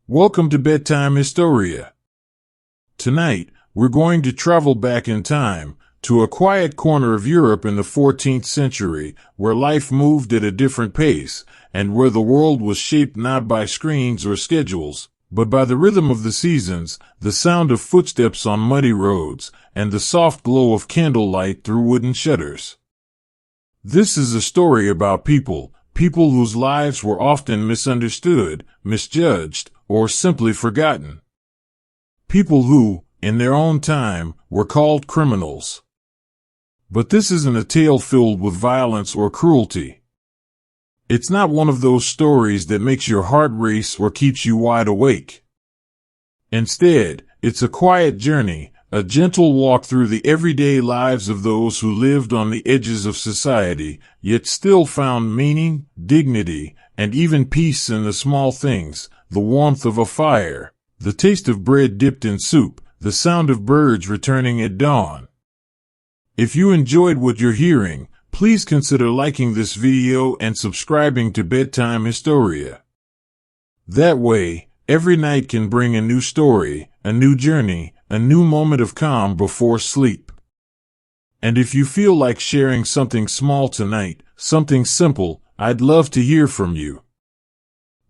Welcome to Bedtime Historia. Tonight, we're going to travel back in time to a quiet corner of Europe in the 14th century where life moved at a different pace and where the world was shaped not by screens or schedules, but by the rhythm of the seasons, the sound of footsteps on muddy roads, and the soft glow of candlelight through wooden shutters. This is a story about people whose lives were often misunderstood, misjudged, or simply forgotten. People who, in their own time, were called criminals. But this isn't a tale filled with violence or cruelty. It's not one of those stories that makes your heart race or keeps you wide awake. Instead, it's a quiet journey, a gentle walk through the everyday lives of those who lived on the edges of society, yet still found meaning, dignity, and even peace in the small things, the warmth of a fire, the taste of bread dipped in soup, the sound of birds returning at dawn. If you enjoyed what you're hearing, please consider liking this video and subscribing to Bedtime Historia. That way, every night can bring a new story, a new journey, a new moment of calm before sleep. And if you feel like sharing something small tonight, something simple, I'd love to hear from you.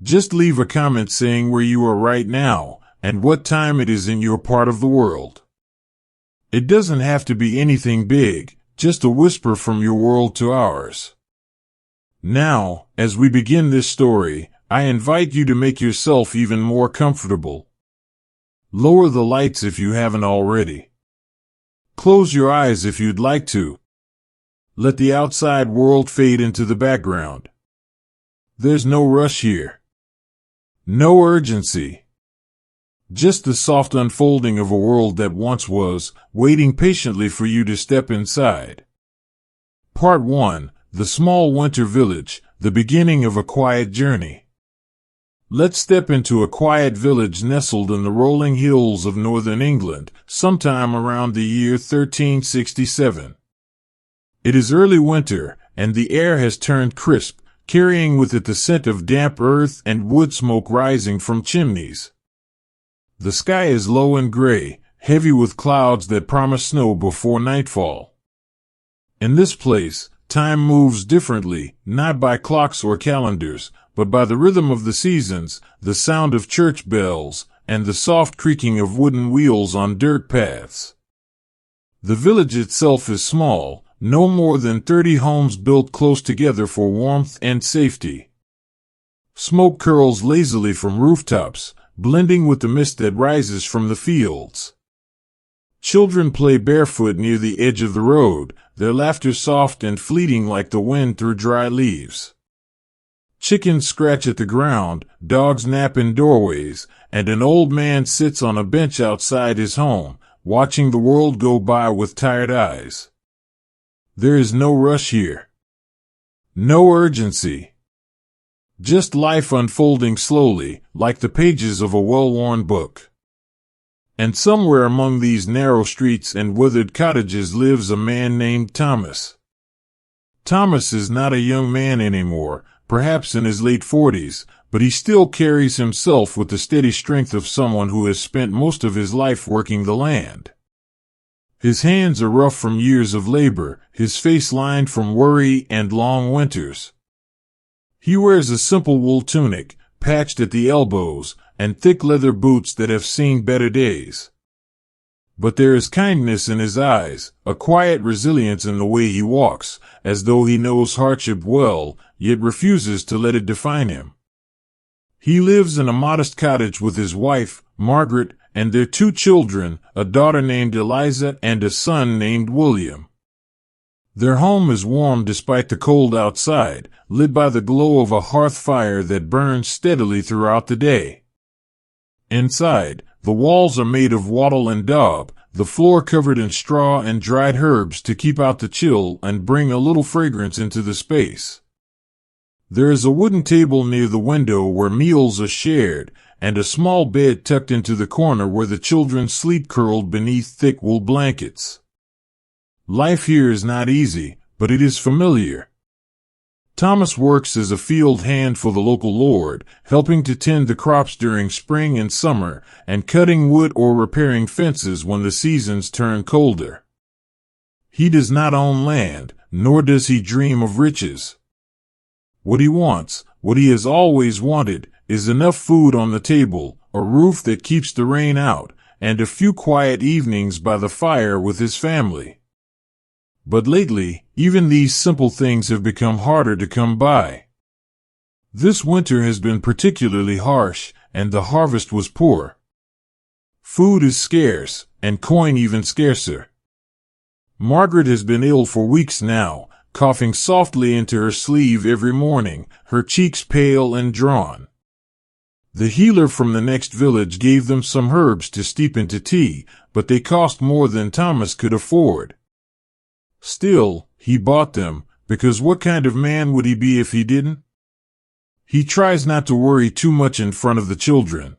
Just leave a comment saying where you are right now and what time it is in your part of the world. It doesn't have to be anything big, just a whisper from your world to ours. Now, as we begin this story, I invite you to make yourself even more comfortable. Lower the lights if you haven't already. Close your eyes if you'd like to. Let the outside world fade into the background. There's no rush here. No urgency. Just the soft unfolding of a world that once was, waiting patiently for you to step inside. Part 1, The Small Winter Village, the beginning of a quiet journey. Let's step into a quiet village nestled in the rolling hills of northern England, sometime around the year 1367. It is early winter, and the air has turned crisp, carrying with it the scent of damp earth and wood smoke rising from chimneys. The sky is low and gray, heavy with clouds that promise snow before nightfall. In this place, time moves differently, not by clocks or calendars, but by the rhythm of the seasons, the sound of church bells, and the soft creaking of wooden wheels on dirt paths. The village itself is small, no more than 30 homes built close together for warmth and safety. Smoke curls lazily from rooftops, blending with the mist that rises from the fields. Children play barefoot near the edge of the road, their laughter soft and fleeting like the wind through dry leaves. Chickens scratch at the ground, dogs nap in doorways, and an old man sits on a bench outside his home, watching the world go by with tired eyes. There is no rush here. No urgency. Just life unfolding slowly, like the pages of a well-worn book. And somewhere among these narrow streets and weathered cottages lives a man named Thomas. Thomas is not a young man anymore, perhaps in his late 40s, but he still carries himself with the steady strength of someone who has spent most of his life working the land. His hands are rough from years of labor, his face lined from worry and long winters. He wears a simple wool tunic, patched at the elbows, and thick leather boots that have seen better days. But there is kindness in his eyes, a quiet resilience in the way he walks, as though he knows hardship well, yet refuses to let it define him. He lives in a modest cottage with his wife, Margaret, and their 2 children, a daughter named Eliza and a son named William. Their home is warm despite the cold outside, lit by the glow of a hearth fire that burns steadily throughout the day. Inside, the walls are made of wattle and daub, the floor covered in straw and dried herbs to keep out the chill and bring a little fragrance into the space. There is a wooden table near the window where meals are shared, and a small bed tucked into the corner where the children sleep curled beneath thick wool blankets. Life here is not easy, but it is familiar. Thomas works as a field hand for the local lord, helping to tend the crops during spring and summer, and cutting wood or repairing fences when the seasons turn colder. He does not own land, nor does he dream of riches. What he wants, what he has always wanted, is enough food on the table, a roof that keeps the rain out, and a few quiet evenings by the fire with his family. But lately, even these simple things have become harder to come by. This winter has been particularly harsh, and the harvest was poor. Food is scarce, and coin even scarcer. Margaret has been ill for weeks now, coughing softly into her sleeve every morning, her cheeks pale and drawn. The healer from the next village gave them some herbs to steep into tea, but they cost more than Thomas could afford. Still, he bought them, because what kind of man would he be if he didn't? He tries not to worry too much in front of the children.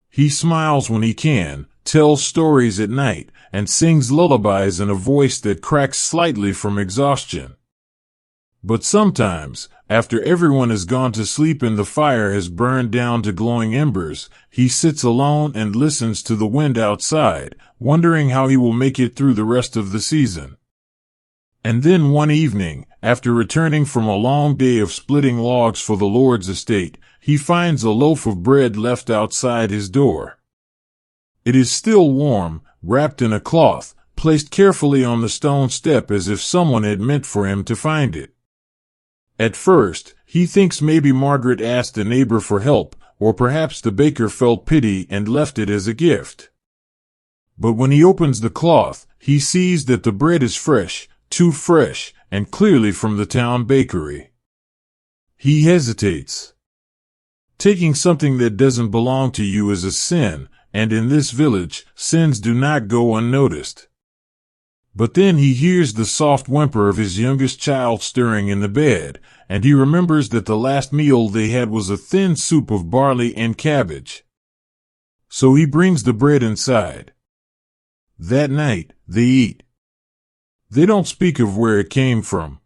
He smiles when he can, tells stories at night, and sings lullabies in a voice that cracks slightly from exhaustion. But sometimes, after everyone has gone to sleep and the fire has burned down to glowing embers, he sits alone and listens to the wind outside, wondering how he will make it through the rest of the season. And then one evening, after returning from a long day of splitting logs for the Lord's estate, he finds a loaf of bread left outside his door. It is still warm, wrapped in a cloth, placed carefully on the stone step as if someone had meant for him to find it. At first, he thinks maybe Margaret asked a neighbor for help, or perhaps the baker felt pity and left it as a gift. But when he opens the cloth, he sees that the bread is fresh, too fresh, and clearly from the town bakery. He hesitates. Taking something that doesn't belong to you is a sin, and in this village, sins do not go unnoticed. But then he hears the soft whimper of his youngest child stirring in the bed, and he remembers that the last meal they had was a thin soup of barley and cabbage. So he brings the bread inside. That night, they eat. They don't speak of where it came from.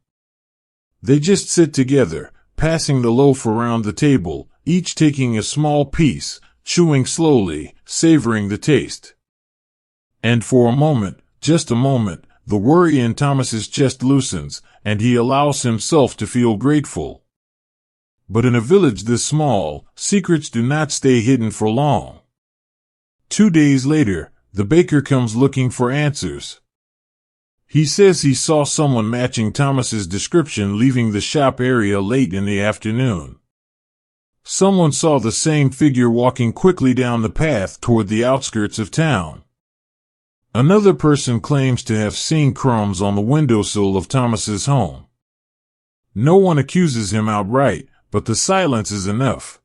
They just sit together, passing the loaf around the table, each taking a small piece, chewing slowly, savoring the taste. And for a moment, just a moment, the worry in Thomas's chest loosens, and he allows himself to feel grateful. But in a village this small, secrets do not stay hidden for long. 2 days later, the baker comes looking for answers. He says he saw someone matching Thomas's description leaving the shop area late in the afternoon. Someone saw the same figure walking quickly down the path toward the outskirts of town. Another person claims to have seen crumbs on the windowsill of Thomas's home. No one accuses him outright, but the silence is enough.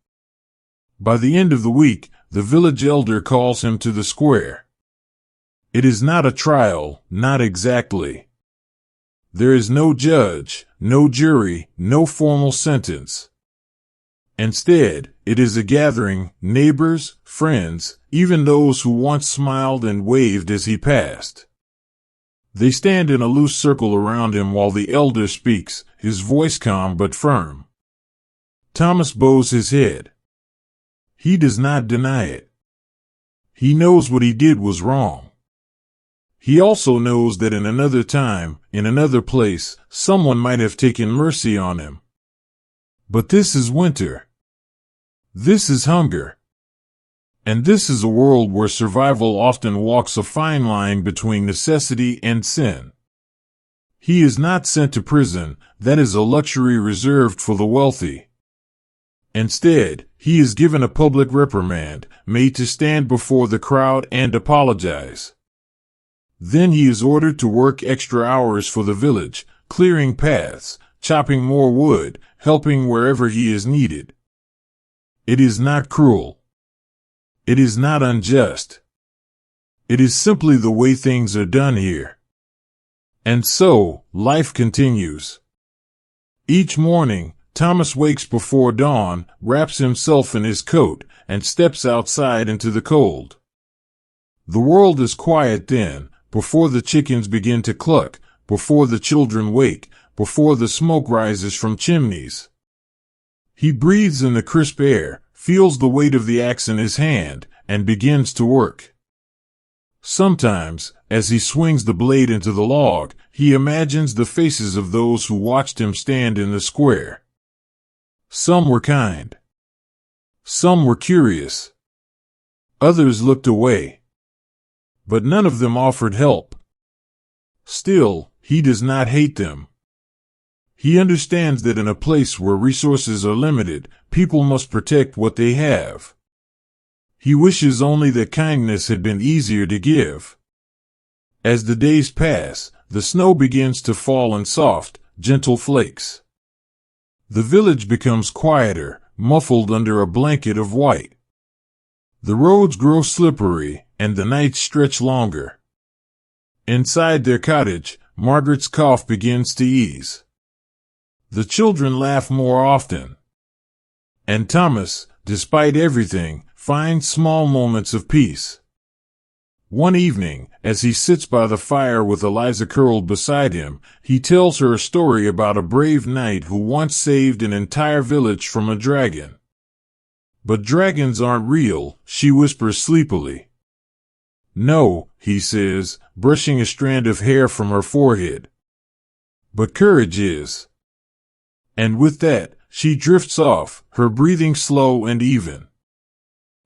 By the end of the week, the village elder calls him to the square. It is not a trial, not exactly. There is no judge, no jury, no formal sentence. Instead, it is a gathering, neighbors, friends, even those who once smiled and waved as he passed. They stand in a loose circle around him while the elder speaks, his voice calm but firm. Thomas bows his head. He does not deny it. He knows what he did was wrong. He also knows that in another time, in another place, someone might have taken mercy on him. But this is winter. This is hunger. And this is a world where survival often walks a fine line between necessity and sin. He is not sent to prison, that is a luxury reserved for the wealthy. Instead, he is given a public reprimand, made to stand before the crowd and apologize. Then he is ordered to work extra hours for the village, clearing paths, chopping more wood, helping wherever he is needed. It is not cruel. It is not unjust. It is simply the way things are done here. And so, life continues. Each morning, Thomas wakes before dawn, wraps himself in his coat, and steps outside into the cold. The world is quiet then, before the chickens begin to cluck, before the children wake, before the smoke rises from chimneys. He breathes in the crisp air, feels the weight of the axe in his hand, and begins to work. Sometimes, as he swings the blade into the log, he imagines the faces of those who watched him stand in the square. Some were kind. Some were curious. Others looked away. But none of them offered help. Still, he does not hate them. He understands that in a place where resources are limited, people must protect what they have. He wishes only that kindness had been easier to give. As the days pass, the snow begins to fall in soft, gentle flakes. The village becomes quieter, muffled under a blanket of white. The roads grow slippery, and the nights stretch longer. Inside their cottage, Margaret's cough begins to ease. The children laugh more often. And Thomas, despite everything, finds small moments of peace. One evening, as he sits by the fire with Eliza curled beside him, he tells her a story about a brave knight who once saved an entire village from a dragon. But dragons aren't real, she whispers sleepily. No, he says, brushing a strand of hair from her forehead. But courage is. And with that, she drifts off, her breathing slow and even.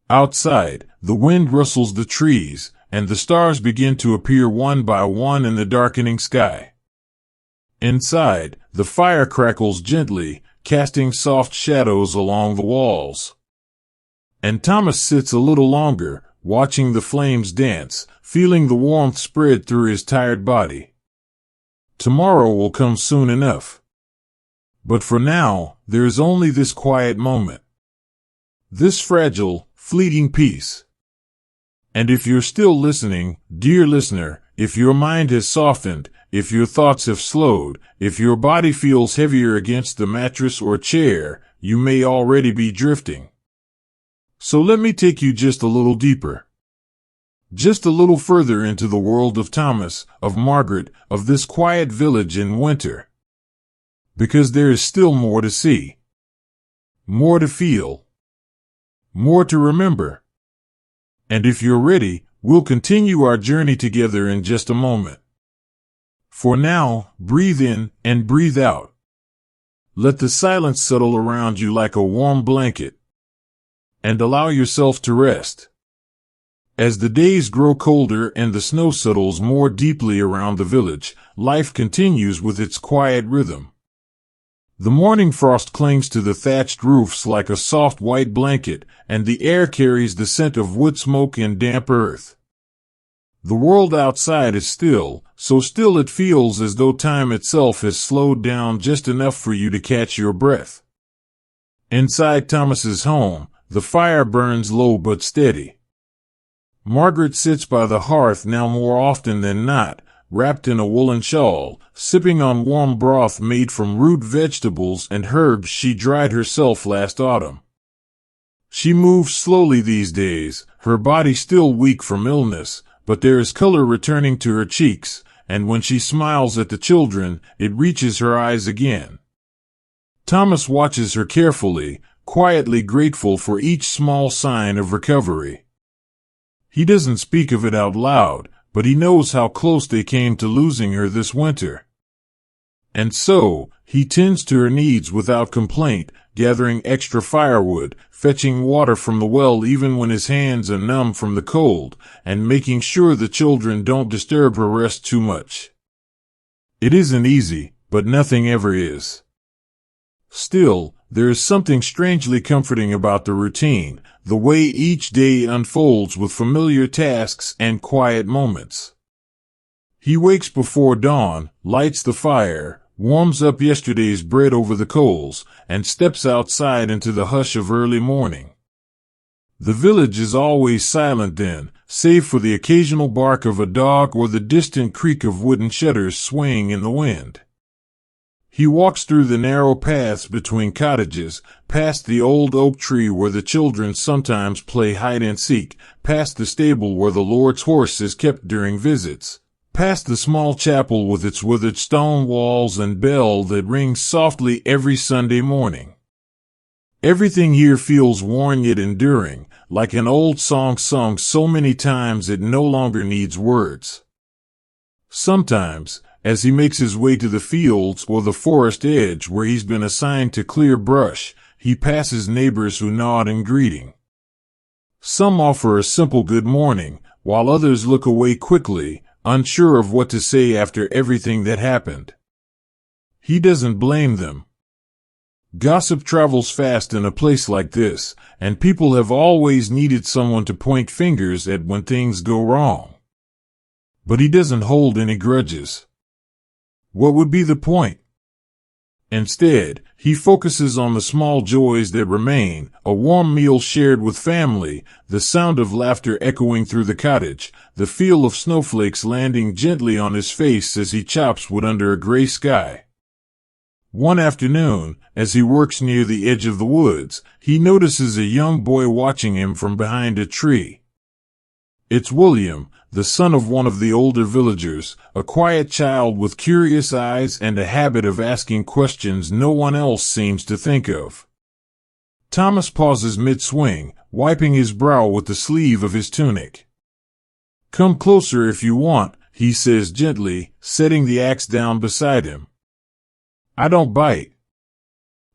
Outside, the wind rustles the trees, and the stars begin to appear one by one in the darkening sky. Inside, the fire crackles gently, casting soft shadows along the walls. And Thomas sits a little longer, watching the flames dance, feeling the warmth spread through his tired body. Tomorrow will come soon enough. But for now, there is only this quiet moment. This fragile, fleeting peace. And if you're still listening, dear listener, if your mind has softened, if your thoughts have slowed, if your body feels heavier against the mattress or chair, you may already be drifting. So let me take you just a little deeper. Just a little further into the world of Thomas, of Margaret, of this quiet village in winter. Because there is still more to see. More to feel. More to remember. And if you're ready, we'll continue our journey together in just a moment. For now, breathe in and breathe out. Let the silence settle around you like a warm blanket. And allow yourself to rest. As the days grow colder and the snow settles more deeply around the village, life continues with its quiet rhythm. The morning frost clings to the thatched roofs like a soft white blanket, and the air carries the scent of wood smoke and damp earth. The world outside is still, so still it feels as though time itself has slowed down just enough for you to catch your breath. Inside Thomas's home, the fire burns low but steady. Margaret sits by the hearth now more often than not, wrapped in a woolen shawl, sipping on warm broth made from root vegetables and herbs she dried herself last autumn. She moves slowly these days, her body still weak from illness, but there is color returning to her cheeks, and when she smiles at the children, it reaches her eyes again. Thomas watches her carefully, quietly grateful for each small sign of recovery. He doesn't speak of it out loud, but he knows how close they came to losing her this winter. And so, he tends to her needs without complaint, gathering extra firewood, fetching water from the well even when his hands are numb from the cold, and making sure the children don't disturb her rest too much. It isn't easy, but nothing ever is. Still, there is something strangely comforting about the routine, the way each day unfolds with familiar tasks and quiet moments. He wakes before dawn, lights the fire, warms up yesterday's bread over the coals, and steps outside into the hush of early morning. The village is always silent then, save for the occasional bark of a dog or the distant creak of wooden shutters swaying in the wind. He walks through the narrow paths between cottages, past the old oak tree where the children sometimes play hide and seek, past the stable where the Lord's horse is kept during visits, past the small chapel with its withered stone walls and bell that rings softly every Sunday morning. Everything here feels worn yet enduring, like an old song sung so many times it no longer needs words. Sometimes, as he makes his way to the fields or the forest edge where he's been assigned to clear brush, he passes neighbors who nod in greeting. Some offer a simple good morning, while others look away quickly, unsure of what to say after everything that happened. He doesn't blame them. Gossip travels fast in a place like this, and people have always needed someone to point fingers at when things go wrong. But he doesn't hold any grudges. What would be the point? Instead, he focuses on the small joys that remain, a warm meal shared with family, the sound of laughter echoing through the cottage, the feel of snowflakes landing gently on his face as he chops wood under a gray sky. One afternoon, as he works near the edge of the woods, he notices a young boy watching him from behind a tree. It's William, the son of one of the older villagers, a quiet child with curious eyes and a habit of asking questions no one else seems to think of. Thomas pauses mid-swing, wiping his brow with the sleeve of his tunic. "Come closer if you want," he says gently, setting the axe down beside him. "I don't bite."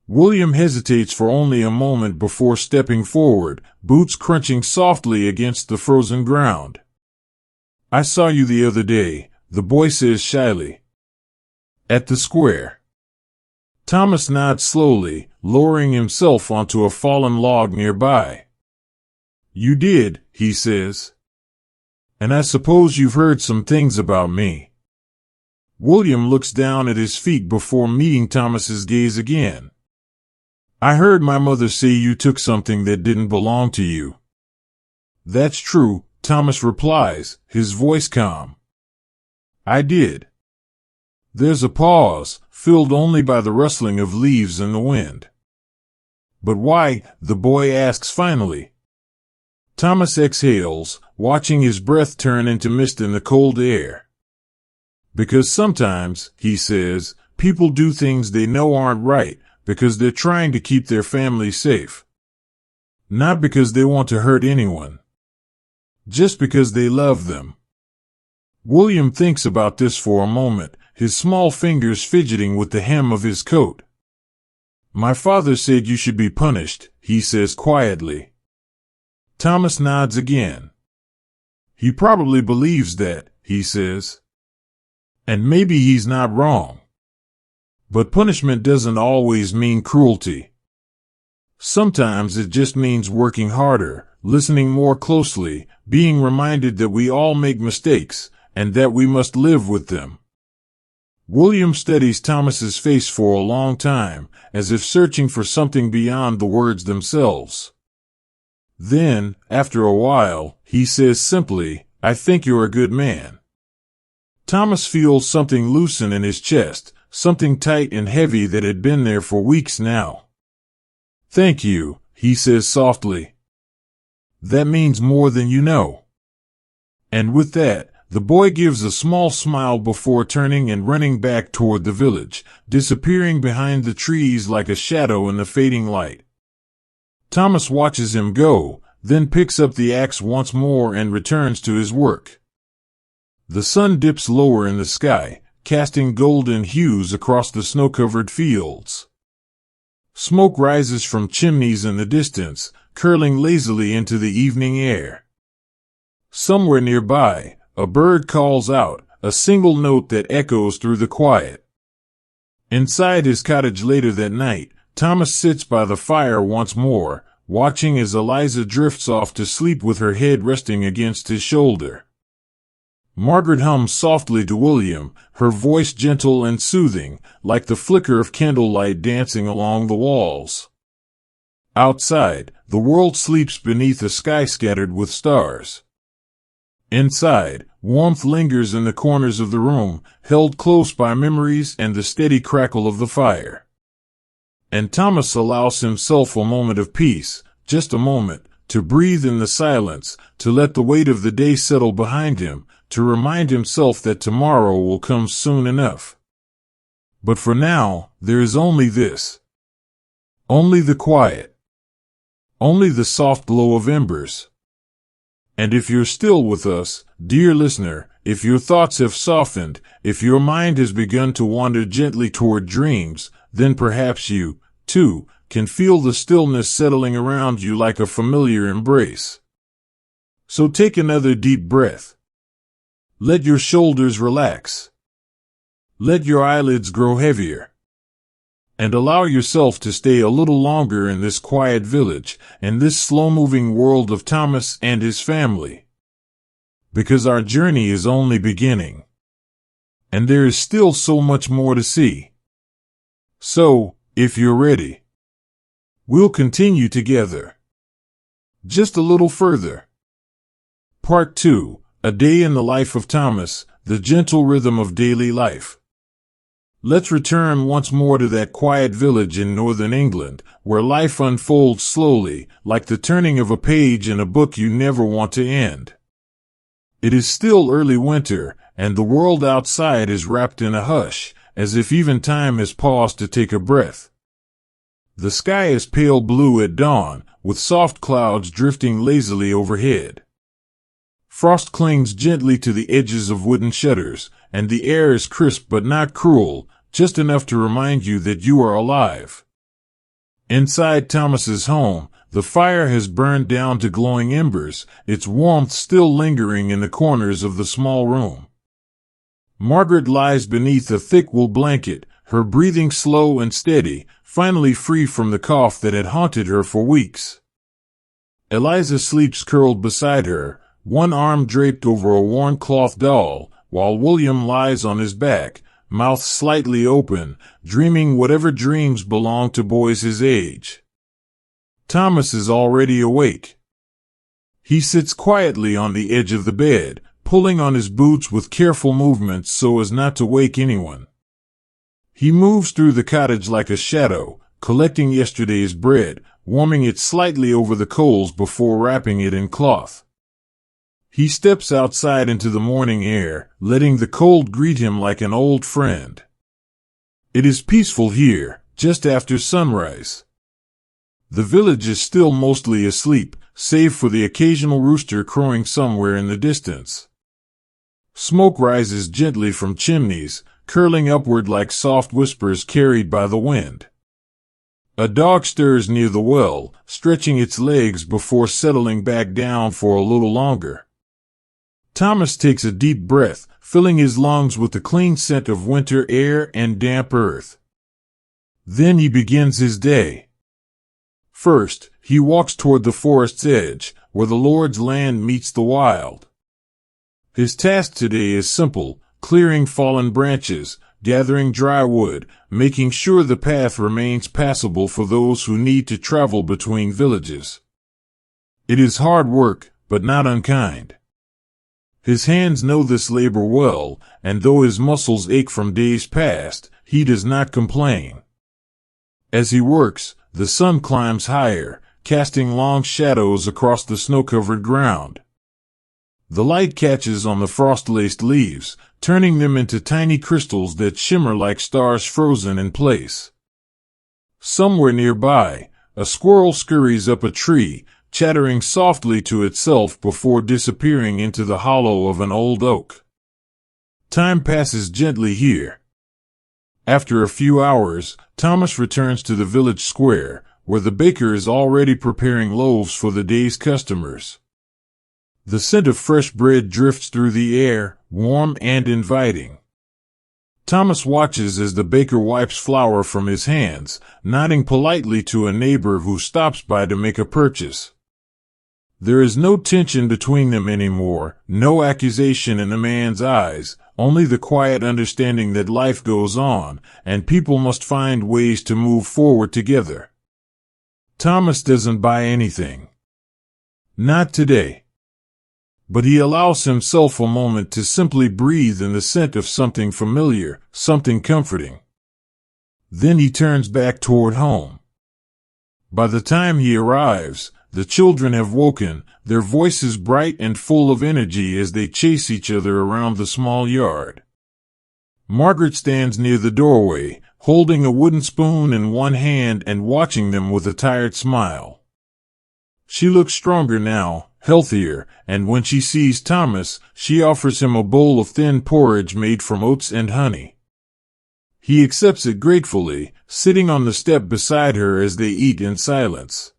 William hesitates for only a moment before stepping forward, boots crunching softly against the frozen ground. "I saw you the other day," the boy says shyly. "At the square." Thomas nods slowly, lowering himself onto a fallen log nearby. "You did," he says. "And I suppose you've heard some things about me." William looks down at his feet before meeting Thomas's gaze again. "I heard my mother say you took something that didn't belong to you." "That's true," Thomas replies, his voice calm. "I did." There's a pause, filled only by the rustling of leaves in the wind. "But why?" the boy asks finally. Thomas exhales, watching his breath turn into mist in the cold air. "Because sometimes," he says, "people do things they know aren't right, because they're trying to keep their family safe. Not because they want to hurt anyone. Just because they love them." William thinks about this for a moment, his small fingers fidgeting with the hem of his coat. "My father said you should be punished," he says quietly. Thomas nods again. "He probably believes that," he says. "And maybe he's not wrong. But punishment doesn't always mean cruelty. Sometimes it just means working harder, listening more closely, being reminded that we all make mistakes, and that we must live with them." William studies Thomas's face for a long time, as if searching for something beyond the words themselves. Then, after a while, he says simply, "I think you're a good man." Thomas feels something loosen in his chest, something tight and heavy that had been there for weeks now. "Thank you," he says softly. "That means more than you know." And with that, the boy gives a small smile before turning and running back toward the village, disappearing behind the trees like a shadow in the fading light. Thomas watches him go, then picks up the axe once more and returns to his work. The sun dips lower in the sky, casting golden hues across the snow-covered fields. Smoke rises from chimneys in the distance, curling lazily into the evening air. Somewhere nearby, a bird calls out, a single note that echoes through the quiet. Inside his cottage later that night, Thomas sits by the fire once more, watching as Eliza drifts off to sleep with her head resting against his shoulder. Margaret hums softly to William, her voice gentle and soothing, like the flicker of candlelight dancing along the walls. Outside, the world sleeps beneath a sky scattered with stars. Inside, warmth lingers in the corners of the room, held close by memories and the steady crackle of the fire. And Thomas allows himself a moment of peace, just a moment, to breathe in the silence, to let the weight of the day settle behind him, to remind himself that tomorrow will come soon enough. But for now, there is only this. Only the quiet. Only the soft glow of embers. And if you're still with us, dear listener, if your thoughts have softened, if your mind has begun to wander gently toward dreams, then perhaps you, too, can feel the stillness settling around you like a familiar embrace. So take another deep breath. Let your shoulders relax. Let your eyelids grow heavier. And allow yourself to stay a little longer in this quiet village, in this slow-moving world of Thomas and his family. Because our journey is only beginning. And there is still so much more to see. So, if you're ready, we'll continue together. Just a little further. Part 2, A Day in the Life of Thomas, the Gentle Rhythm of Daily Life. Let's return once more to that quiet village in northern England, where life unfolds slowly, like the turning of a page in a book you never want to end. It is still early winter, and the world outside is wrapped in a hush, as if even time has paused to take a breath. The sky is pale blue at dawn, with soft clouds drifting lazily overhead. Frost clings gently to the edges of wooden shutters, and the air is crisp but not cruel, just enough to remind you that you are alive. Inside Thomas's home, the fire has burned down to glowing embers, its warmth still lingering in the corners of the small room. Margaret lies beneath a thick wool blanket, her breathing slow and steady, finally free from the cough that had haunted her for weeks. Eliza sleeps curled beside her, one arm draped over a worn cloth doll, while William lies on his back, mouth slightly open, dreaming whatever dreams belong to boys his age. Thomas is already awake. He sits quietly on the edge of the bed, pulling on his boots with careful movements so as not to wake anyone. He moves through the cottage like a shadow, collecting yesterday's bread, warming it slightly over the coals before wrapping it in cloth. He steps outside into the morning air, letting the cold greet him like an old friend. It is peaceful here, just after sunrise. The village is still mostly asleep, save for the occasional rooster crowing somewhere in the distance. Smoke rises gently from chimneys, curling upward like soft whispers carried by the wind. A dog stirs near the well, stretching its legs before settling back down for a little longer. Thomas takes a deep breath, filling his lungs with the clean scent of winter air and damp earth. Then he begins his day. First, he walks toward the forest's edge, where the Lord's land meets the wild. His task today is simple, clearing fallen branches, gathering dry wood, making sure the path remains passable for those who need to travel between villages. It is hard work, but not unkind. His hands know this labor well, and though his muscles ache from days past, he does not complain. As he works, the sun climbs higher, casting long shadows across the snow-covered ground. The light catches on the frost-laced leaves, turning them into tiny crystals that shimmer like stars frozen in place. Somewhere nearby, a squirrel scurries up a tree, chattering softly to itself before disappearing into the hollow of an old oak. Time passes gently here. After a few hours, Thomas returns to the village square, where the baker is already preparing loaves for the day's customers. The scent of fresh bread drifts through the air, warm and inviting. Thomas watches as the baker wipes flour from his hands, nodding politely to a neighbor who stops by to make a purchase. There is no tension between them anymore, no accusation in the man's eyes, only the quiet understanding that life goes on, and people must find ways to move forward together. Thomas doesn't buy anything. Not today. But he allows himself a moment to simply breathe in the scent of something familiar, something comforting. Then he turns back toward home. By the time he arrives, the children have woken, their voices bright and full of energy as they chase each other around the small yard. Margaret stands near the doorway, holding a wooden spoon in one hand and watching them with a tired smile. She looks stronger now, healthier, and when she sees Thomas, she offers him a bowl of thin porridge made from oats and honey. He accepts it gratefully, sitting on the step beside her as they eat in silence.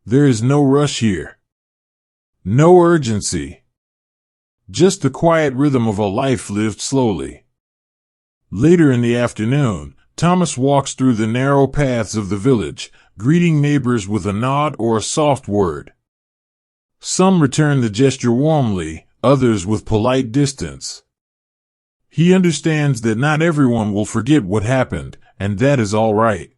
There is no rush here. No urgency. Just the quiet rhythm of a life lived slowly. Later in the afternoon, Thomas walks through the narrow paths of the village, greeting neighbors with a nod or a soft word. Some return the gesture warmly, others with polite distance. He understands that not everyone will forget what happened, and that is all right.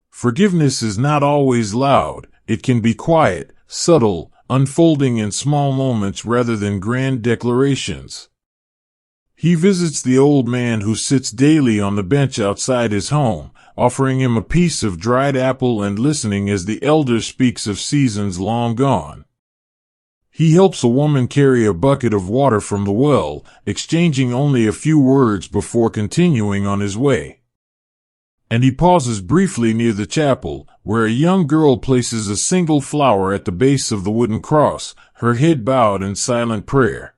Forgiveness is not always loud. It can be quiet, subtle, unfolding in small moments rather than grand declarations. He visits the old man who sits daily on the bench outside his home, offering him a piece of dried apple and listening as the elder speaks of seasons long gone. He helps a woman carry a bucket of water from the well, exchanging only a few words before continuing on his way. And he pauses briefly near the chapel, where a young girl places a single flower at the base of the wooden cross, her head bowed in silent prayer.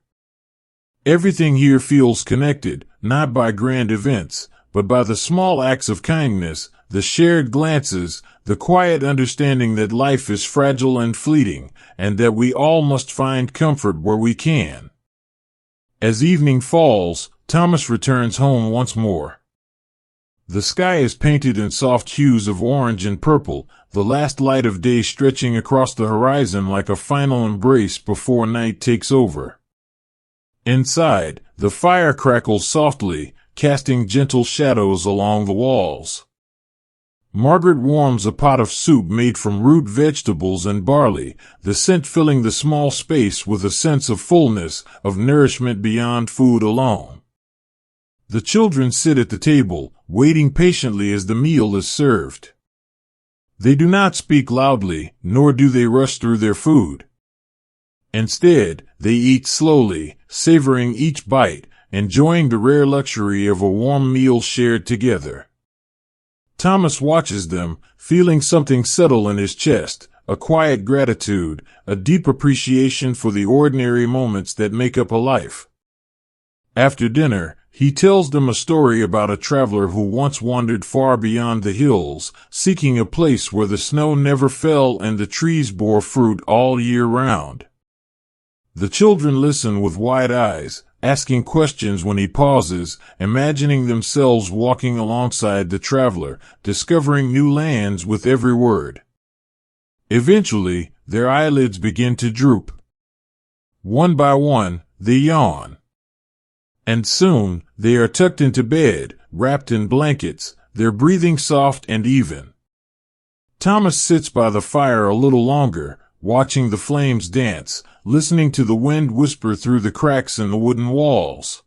Everything here feels connected, not by grand events, but by the small acts of kindness, the shared glances, the quiet understanding that life is fragile and fleeting, and that we all must find comfort where we can. As evening falls, Thomas returns home once more. The sky is painted in soft hues of orange and purple, the last light of day stretching across the horizon like a final embrace before night takes over. Inside, the fire crackles softly, casting gentle shadows along the walls. Margaret warms a pot of soup made from root vegetables and barley, the scent filling the small space with a sense of fullness, of nourishment beyond food alone. The children sit at the table, waiting patiently as the meal is served. They do not speak loudly, nor do they rush through their food. Instead, they eat slowly, savoring each bite, enjoying the rare luxury of a warm meal shared together. Thomas watches them, feeling something settle in his chest, a quiet gratitude, a deep appreciation for the ordinary moments that make up a life. After dinner, he tells them a story about a traveler who once wandered far beyond the hills, seeking a place where the snow never fell and the trees bore fruit all year round. The children listen with wide eyes, asking questions when he pauses, imagining themselves walking alongside the traveler, discovering new lands with every word. Eventually, their eyelids begin to droop. One by one, they yawn. And soon, they are tucked into bed, wrapped in blankets, their breathing soft and even. Thomas sits by the fire a little longer, watching the flames dance, listening to the wind whisper through the cracks in the wooden walls.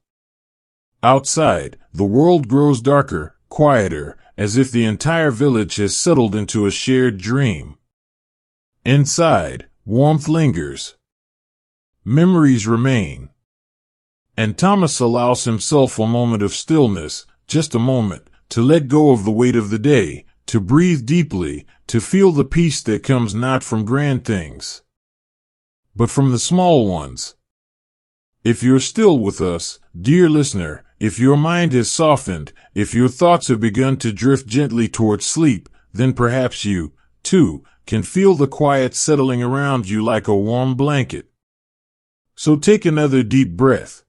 Outside, the world grows darker, quieter, as if the entire village has settled into a shared dream. Inside, warmth lingers. Memories remain. And Thomas allows himself a moment of stillness, just a moment, to let go of the weight of the day, to breathe deeply, to feel the peace that comes not from grand things, but from the small ones. If you're still with us, dear listener, if your mind has softened, if your thoughts have begun to drift gently towards sleep, then perhaps you, too, can feel the quiet settling around you like a warm blanket. So take another deep breath.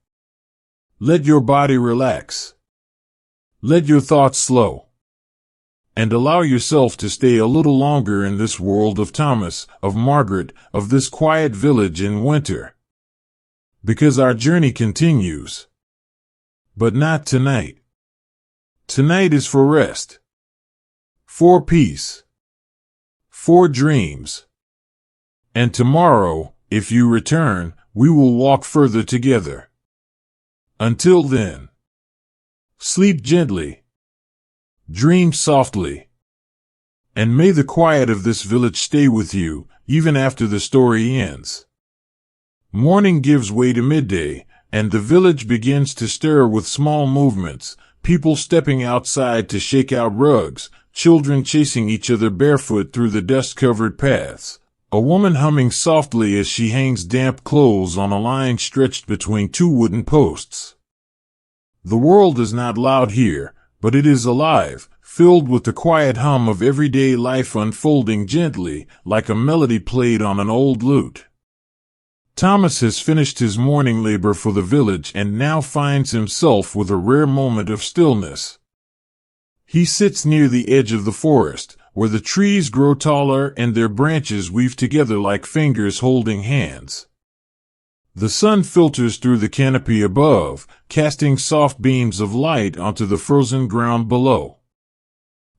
Let your body relax. Let your thoughts slow. And allow yourself to stay a little longer in this world of Thomas, of Margaret, of this quiet village in winter. Because our journey continues. But not tonight. Tonight is for rest. For peace. For dreams. And tomorrow, if you return, we will walk further together. Until then, sleep gently. Dream softly. And may the quiet of this village stay with you, even after the story ends. Morning gives way to midday, and the village begins to stir with small movements, people stepping outside to shake out rugs, children chasing each other barefoot through the dust-covered paths, a woman humming softly as she hangs damp clothes on a line stretched between two wooden posts. The world is not loud here, but it is alive, filled with the quiet hum of everyday life unfolding gently, like a melody played on an old lute. Thomas has finished his morning labor for the village and now finds himself with a rare moment of stillness. He sits near the edge of the forest, where the trees grow taller and their branches weave together like fingers holding hands. The sun filters through the canopy above, casting soft beams of light onto the frozen ground below.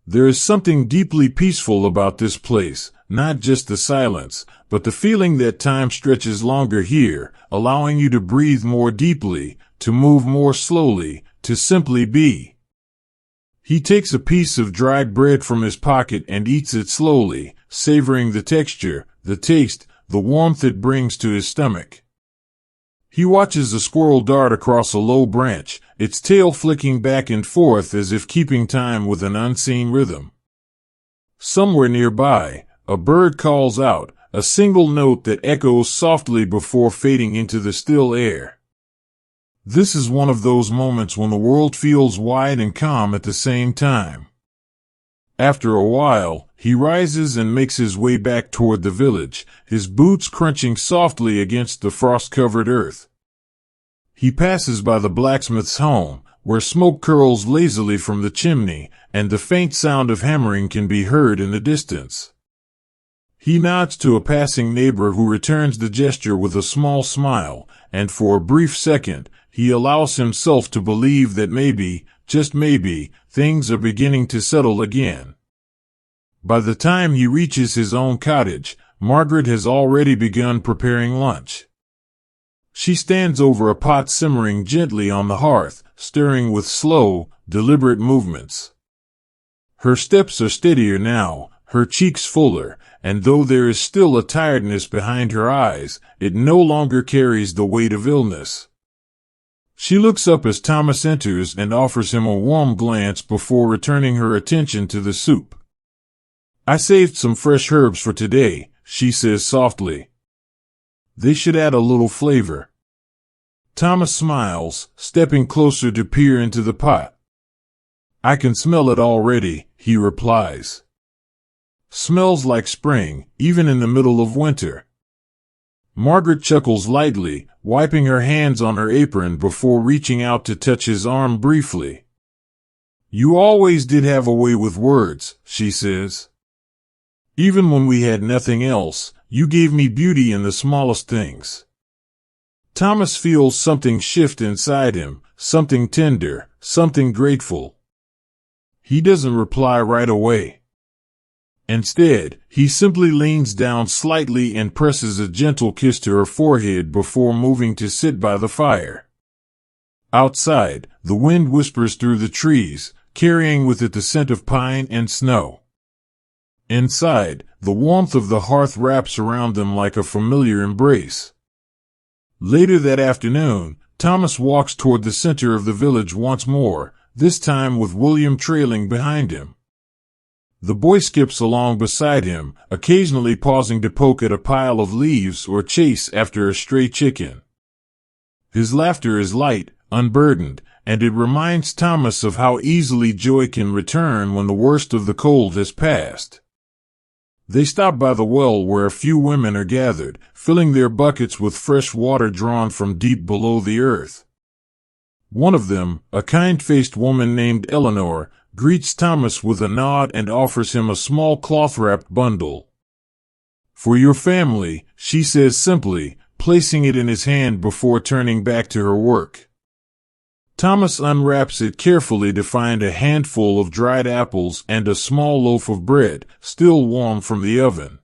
There is something deeply peaceful about this place, not just the silence, but the feeling that time stretches longer here, allowing you to breathe more deeply, to move more slowly, to simply be. He takes a piece of dried bread from his pocket and eats it slowly, savoring the texture, the taste, the warmth it brings to his stomach. He watches a squirrel dart across a low branch, its tail flicking back and forth as if keeping time with an unseen rhythm. Somewhere nearby, a bird calls out, a single note that echoes softly before fading into the still air. This is one of those moments when the world feels wide and calm at the same time. After a while, he rises and makes his way back toward the village, his boots crunching softly against the frost-covered earth. He passes by the blacksmith's home, where smoke curls lazily from the chimney, and the faint sound of hammering can be heard in the distance. He nods to a passing neighbor who returns the gesture with a small smile, and for a brief second, he allows himself to believe that maybe, just maybe, things are beginning to settle again. By the time he reaches his own cottage, Margaret has already begun preparing lunch. She stands over a pot simmering gently on the hearth, stirring with slow, deliberate movements. Her steps are steadier now, her cheeks fuller, and though there is still a tiredness behind her eyes, it no longer carries the weight of illness. She looks up as Thomas enters and offers him a warm glance before returning her attention to the soup. "I saved some fresh herbs for today," she says softly. "They should add a little flavor." Thomas smiles, stepping closer to peer into the pot. "I can smell it already," he replies. "Smells like spring, even in the middle of winter." Margaret chuckles lightly, wiping her hands on her apron before reaching out to touch his arm briefly. "You always did have a way with words," she says. "Even when we had nothing else, you gave me beauty in the smallest things." Thomas feels something shift inside him, something tender, something grateful. He doesn't reply right away. Instead, he simply leans down slightly and presses a gentle kiss to her forehead before moving to sit by the fire. Outside, the wind whispers through the trees, carrying with it the scent of pine and snow. Inside, the warmth of the hearth wraps around them like a familiar embrace. Later that afternoon, Thomas walks toward the center of the village once more, this time with William trailing behind him. The boy skips along beside him, occasionally pausing to poke at a pile of leaves or chase after a stray chicken. His laughter is light, unburdened, and it reminds Thomas of how easily joy can return when the worst of the cold has passed. They stop by the well where a few women are gathered, filling their buckets with fresh water drawn from deep below the earth. One of them, a kind-faced woman named Eleanor, greets Thomas with a nod and offers him a small cloth-wrapped bundle. "For your family," she says simply, placing it in his hand before turning back to her work. Thomas unwraps it carefully to find a handful of dried apples and a small loaf of bread, still warm from the oven.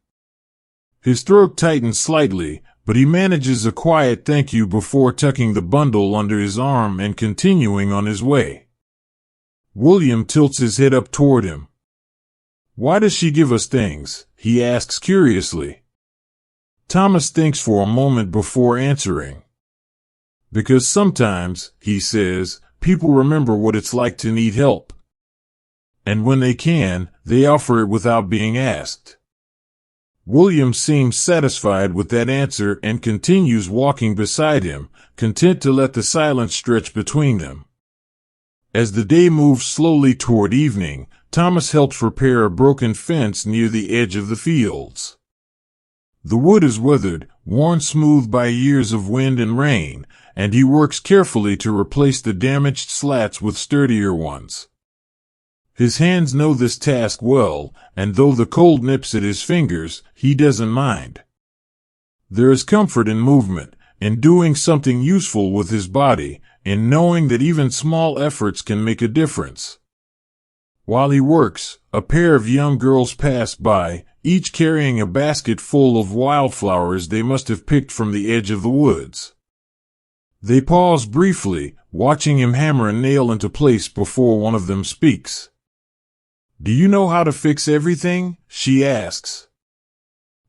His throat tightens slightly, but he manages a quiet thank you before tucking the bundle under his arm and continuing on his way. William tilts his head up toward him. Why does she give us things? He asks curiously. Thomas thinks for a moment before answering. Because sometimes, he says, people remember what it's like to need help. And when they can, they offer it without being asked. William seems satisfied with that answer and continues walking beside him, content to let the silence stretch between them. As the day moves slowly toward evening, Thomas helps repair a broken fence near the edge of the fields. The wood is withered, worn smooth by years of wind and rain, and he works carefully to replace the damaged slats with sturdier ones. His hands know this task well, and though the cold nips at his fingers, he doesn't mind. There is comfort in movement, in doing something useful with his body, in knowing that even small efforts can make a difference. While he works, a pair of young girls pass by, each carrying a basket full of wildflowers they must have picked from the edge of the woods. They pause briefly, watching him hammer a nail into place before one of them speaks. "Do you know how to fix everything?" she asks.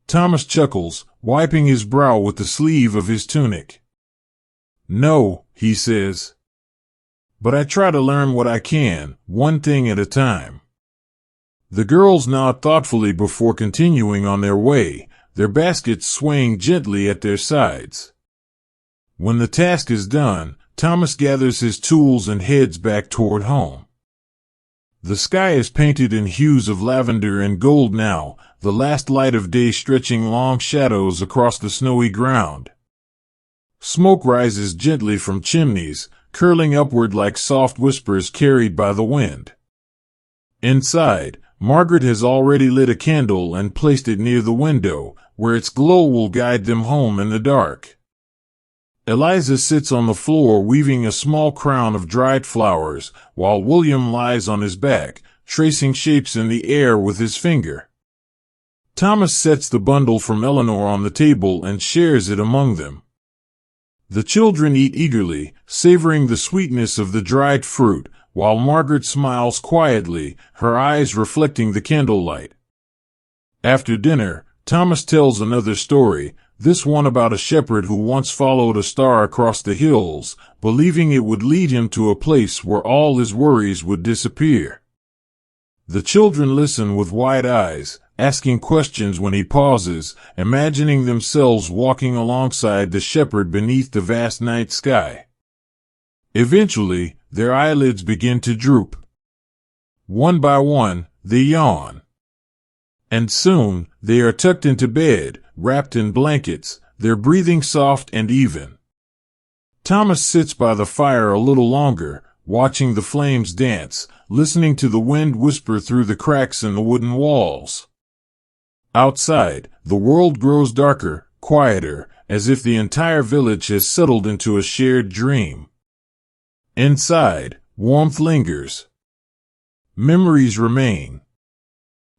Thomas chuckles, wiping his brow with the sleeve of his tunic. "No," he says. "But I try to learn what I can, one thing at a time." The girls nod thoughtfully before continuing on their way, their baskets swaying gently at their sides. When the task is done, Thomas gathers his tools and heads back toward home. The sky is painted in hues of lavender and gold now, the last light of day stretching long shadows across the snowy ground. Smoke rises gently from chimneys, curling upward like soft whispers carried by the wind. Inside, Margaret has already lit a candle and placed it near the window, where its glow will guide them home in the dark. Eliza sits on the floor weaving a small crown of dried flowers, while William lies on his back, tracing shapes in the air with his finger. Thomas sets the bundle from Eleanor on the table and shares it among them. The children eat eagerly, savoring the sweetness of the dried fruit, while Margaret smiles quietly, her eyes reflecting the candlelight. After dinner, Thomas tells another story, this one about a shepherd who once followed a star across the hills, believing it would lead him to a place where all his worries would disappear. The children listen with wide eyes, asking questions when he pauses, imagining themselves walking alongside the shepherd beneath the vast night sky. Eventually, their eyelids begin to droop. One by one, they yawn. And soon, they are tucked into bed, wrapped in blankets, their breathing soft and even. Thomas sits by the fire a little longer, watching the flames dance, listening to the wind whisper through the cracks in the wooden walls. Outside, the world grows darker, quieter, as if the entire village has settled into a shared dream. Inside, warmth lingers. Memories remain.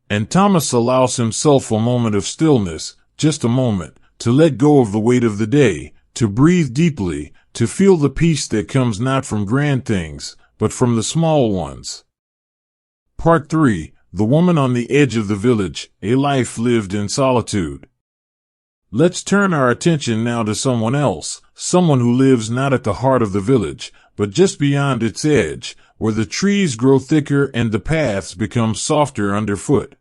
And Thomas allows himself a moment of stillness, just a moment, to let go of the weight of the day, to breathe deeply, to feel the peace that comes not from grand things, but from the small ones. Part 3. The Woman on the Edge of the Village, a Life Lived in Solitude. Let's turn our attention now to someone else, someone who lives not at the heart of the village, but just beyond its edge, where the trees grow thicker and the paths become softer underfoot.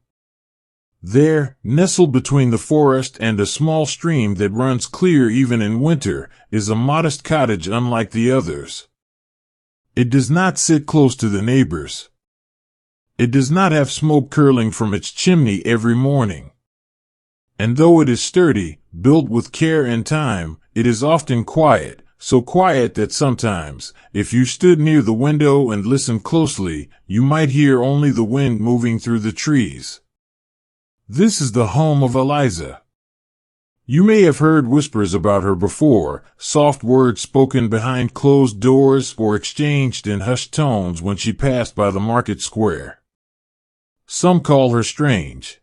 There, nestled between the forest and a small stream that runs clear even in winter, is a modest cottage unlike the others. It does not sit close to the neighbors. It does not have smoke curling from its chimney every morning. And though it is sturdy, built with care and time, it is often quiet, so quiet that sometimes, if you stood near the window and listened closely, you might hear only the wind moving through the trees. This is the home of Eliza. You may have heard whispers about her before, soft words spoken behind closed doors or exchanged in hushed tones when she passed by the market square. Some call her strange.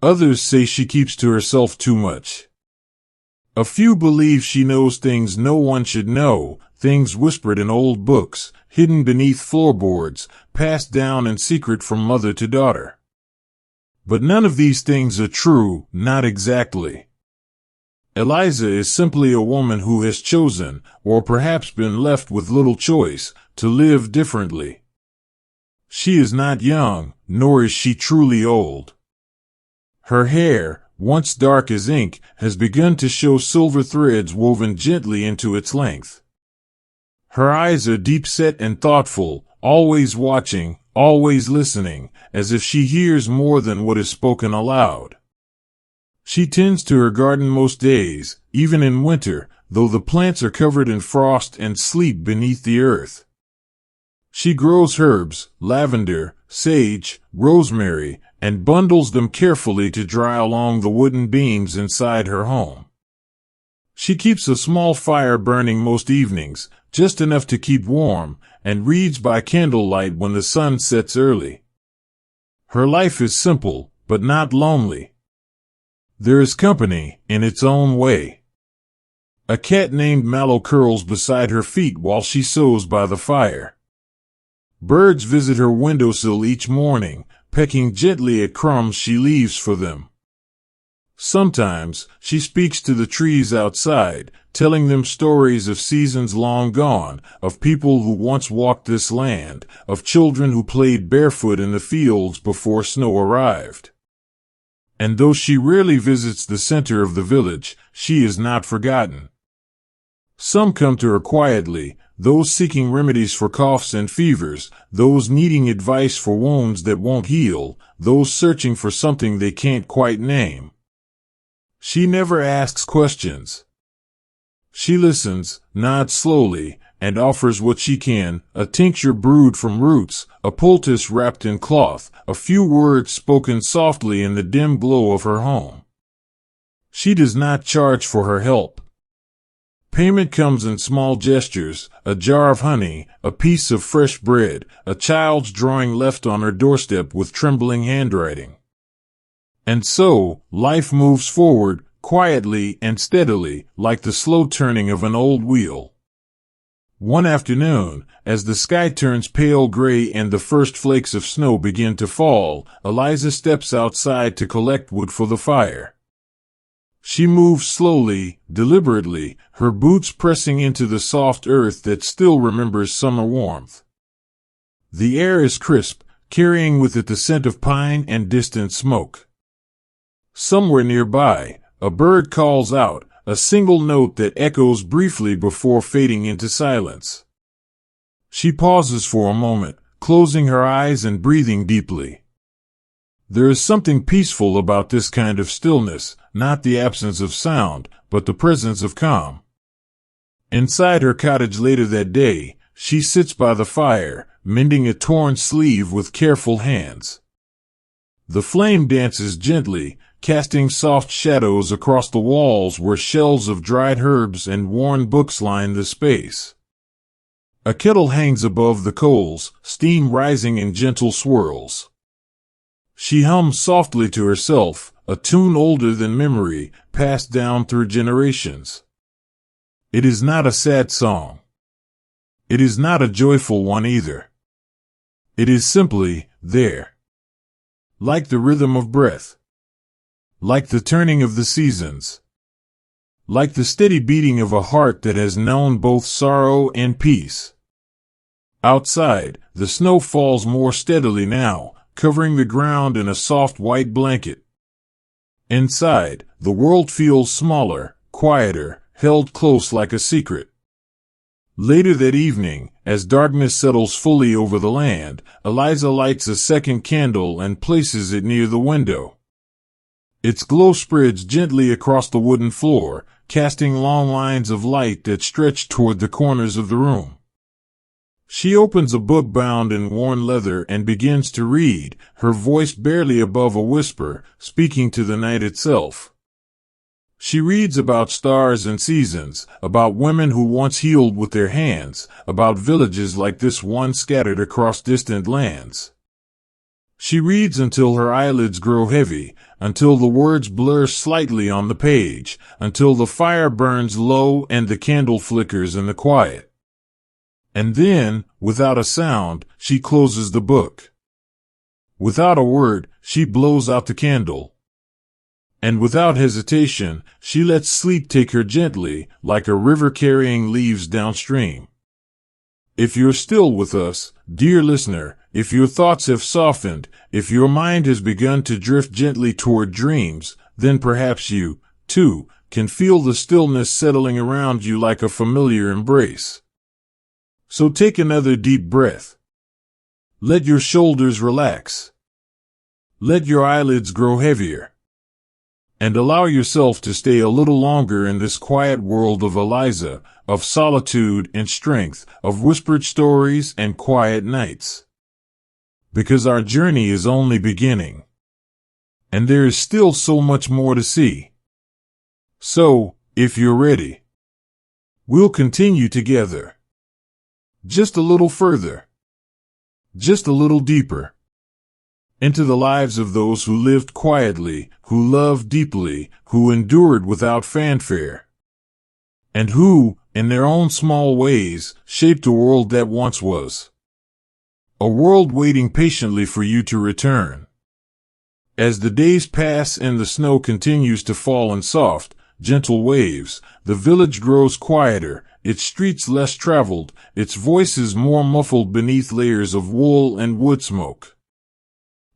Others say she keeps to herself too much. A few believe she knows things no one should know, things whispered in old books, hidden beneath floorboards, passed down in secret from mother to daughter. But none of these things are true, not exactly. Eliza is simply a woman who has chosen, or perhaps been left with little choice, to live differently. She is not young, nor is she truly old. Her hair, once dark as ink, has begun to show silver threads woven gently into its length. Her eyes are deep-set and thoughtful, always watching, always listening, as if she hears more than what is spoken aloud. She tends to her garden most days, even in winter, though the plants are covered in frost and sleep beneath the earth. She grows herbs, lavender, sage, rosemary, and bundles them carefully to dry along the wooden beams inside her home. She keeps a small fire burning most evenings, just enough to keep warm, and reads by candlelight when the sun sets early. Her life is simple, but not lonely. There is company, in its own way. A cat named Mallow curls beside her feet while she sews by the fire. Birds visit her windowsill each morning, pecking gently at crumbs she leaves for them. Sometimes, she speaks to the trees outside, telling them stories of seasons long gone, of people who once walked this land, of children who played barefoot in the fields before snow arrived. And though she rarely visits the center of the village, she is not forgotten. Some come to her quietly, those seeking remedies for coughs and fevers, those needing advice for wounds that won't heal, those searching for something they can't quite name. She never asks questions. She listens, nods slowly, and offers what she can, a tincture brewed from roots, a poultice wrapped in cloth, a few words spoken softly in the dim glow of her home. She does not charge for her help. Payment comes in small gestures, a jar of honey, a piece of fresh bread, a child's drawing left on her doorstep with trembling handwriting. And so, life moves forward, quietly and steadily, like the slow turning of an old wheel. One afternoon, as the sky turns pale gray and the first flakes of snow begin to fall, Eliza steps outside to collect wood for the fire. She moves slowly, deliberately, her boots pressing into the soft earth that still remembers summer warmth. The air is crisp, carrying with it the scent of pine and distant smoke. Somewhere nearby, a bird calls out, a single note that echoes briefly before fading into silence. She pauses for a moment, closing her eyes and breathing deeply. There is something peaceful about this kind of stillness, not the absence of sound, but the presence of calm. Inside her cottage later that day, she sits by the fire, mending a torn sleeve with careful hands. The flame dances gently, casting soft shadows across the walls where shelves of dried herbs and worn books line the space. A kettle hangs above the coals, steam rising in gentle swirls. She hums softly to herself, a tune older than memory, passed down through generations. It is not a sad song. It is not a joyful one either. It is simply there. Like the rhythm of breath. Like the turning of the seasons. Like the steady beating of a heart that has known both sorrow and peace. Outside, the snow falls more steadily now, covering the ground in a soft white blanket. Inside, the world feels smaller, quieter, held close like a secret. Later that evening, as darkness settles fully over the land, Eliza lights a second candle and places it near the window. Its glow spreads gently across the wooden floor, casting long lines of light that stretch toward the corners of the room. She opens a book bound in worn leather and begins to read, her voice barely above a whisper, speaking to the night itself. She reads about stars and seasons, about women who once healed with their hands, about villages like this one scattered across distant lands. She reads until her eyelids grow heavy, until the words blur slightly on the page, until the fire burns low and the candle flickers in the quiet. And then, without a sound, she closes the book. Without a word, she blows out the candle. And without hesitation, she lets sleep take her gently, like a river carrying leaves downstream. If you're still with us, dear listener, if your thoughts have softened, if your mind has begun to drift gently toward dreams, then perhaps you, too, can feel the stillness settling around you like a familiar embrace. So take another deep breath. Let your shoulders relax. Let your eyelids grow heavier. And allow yourself to stay a little longer in this quiet world of Eliza, of solitude and strength, of whispered stories and quiet nights. Because our journey is only beginning. And there is still so much more to see. So, if you're ready, we'll continue together. Just a little further. Just a little deeper. Into the lives of those who lived quietly, who loved deeply, who endured without fanfare, and who, in their own small ways, shaped a world that once was. A world waiting patiently for you to return. As the days pass and the snow continues to fall in soft, gentle waves, the village grows quieter, its streets less traveled, its voices more muffled beneath layers of wool and wood smoke.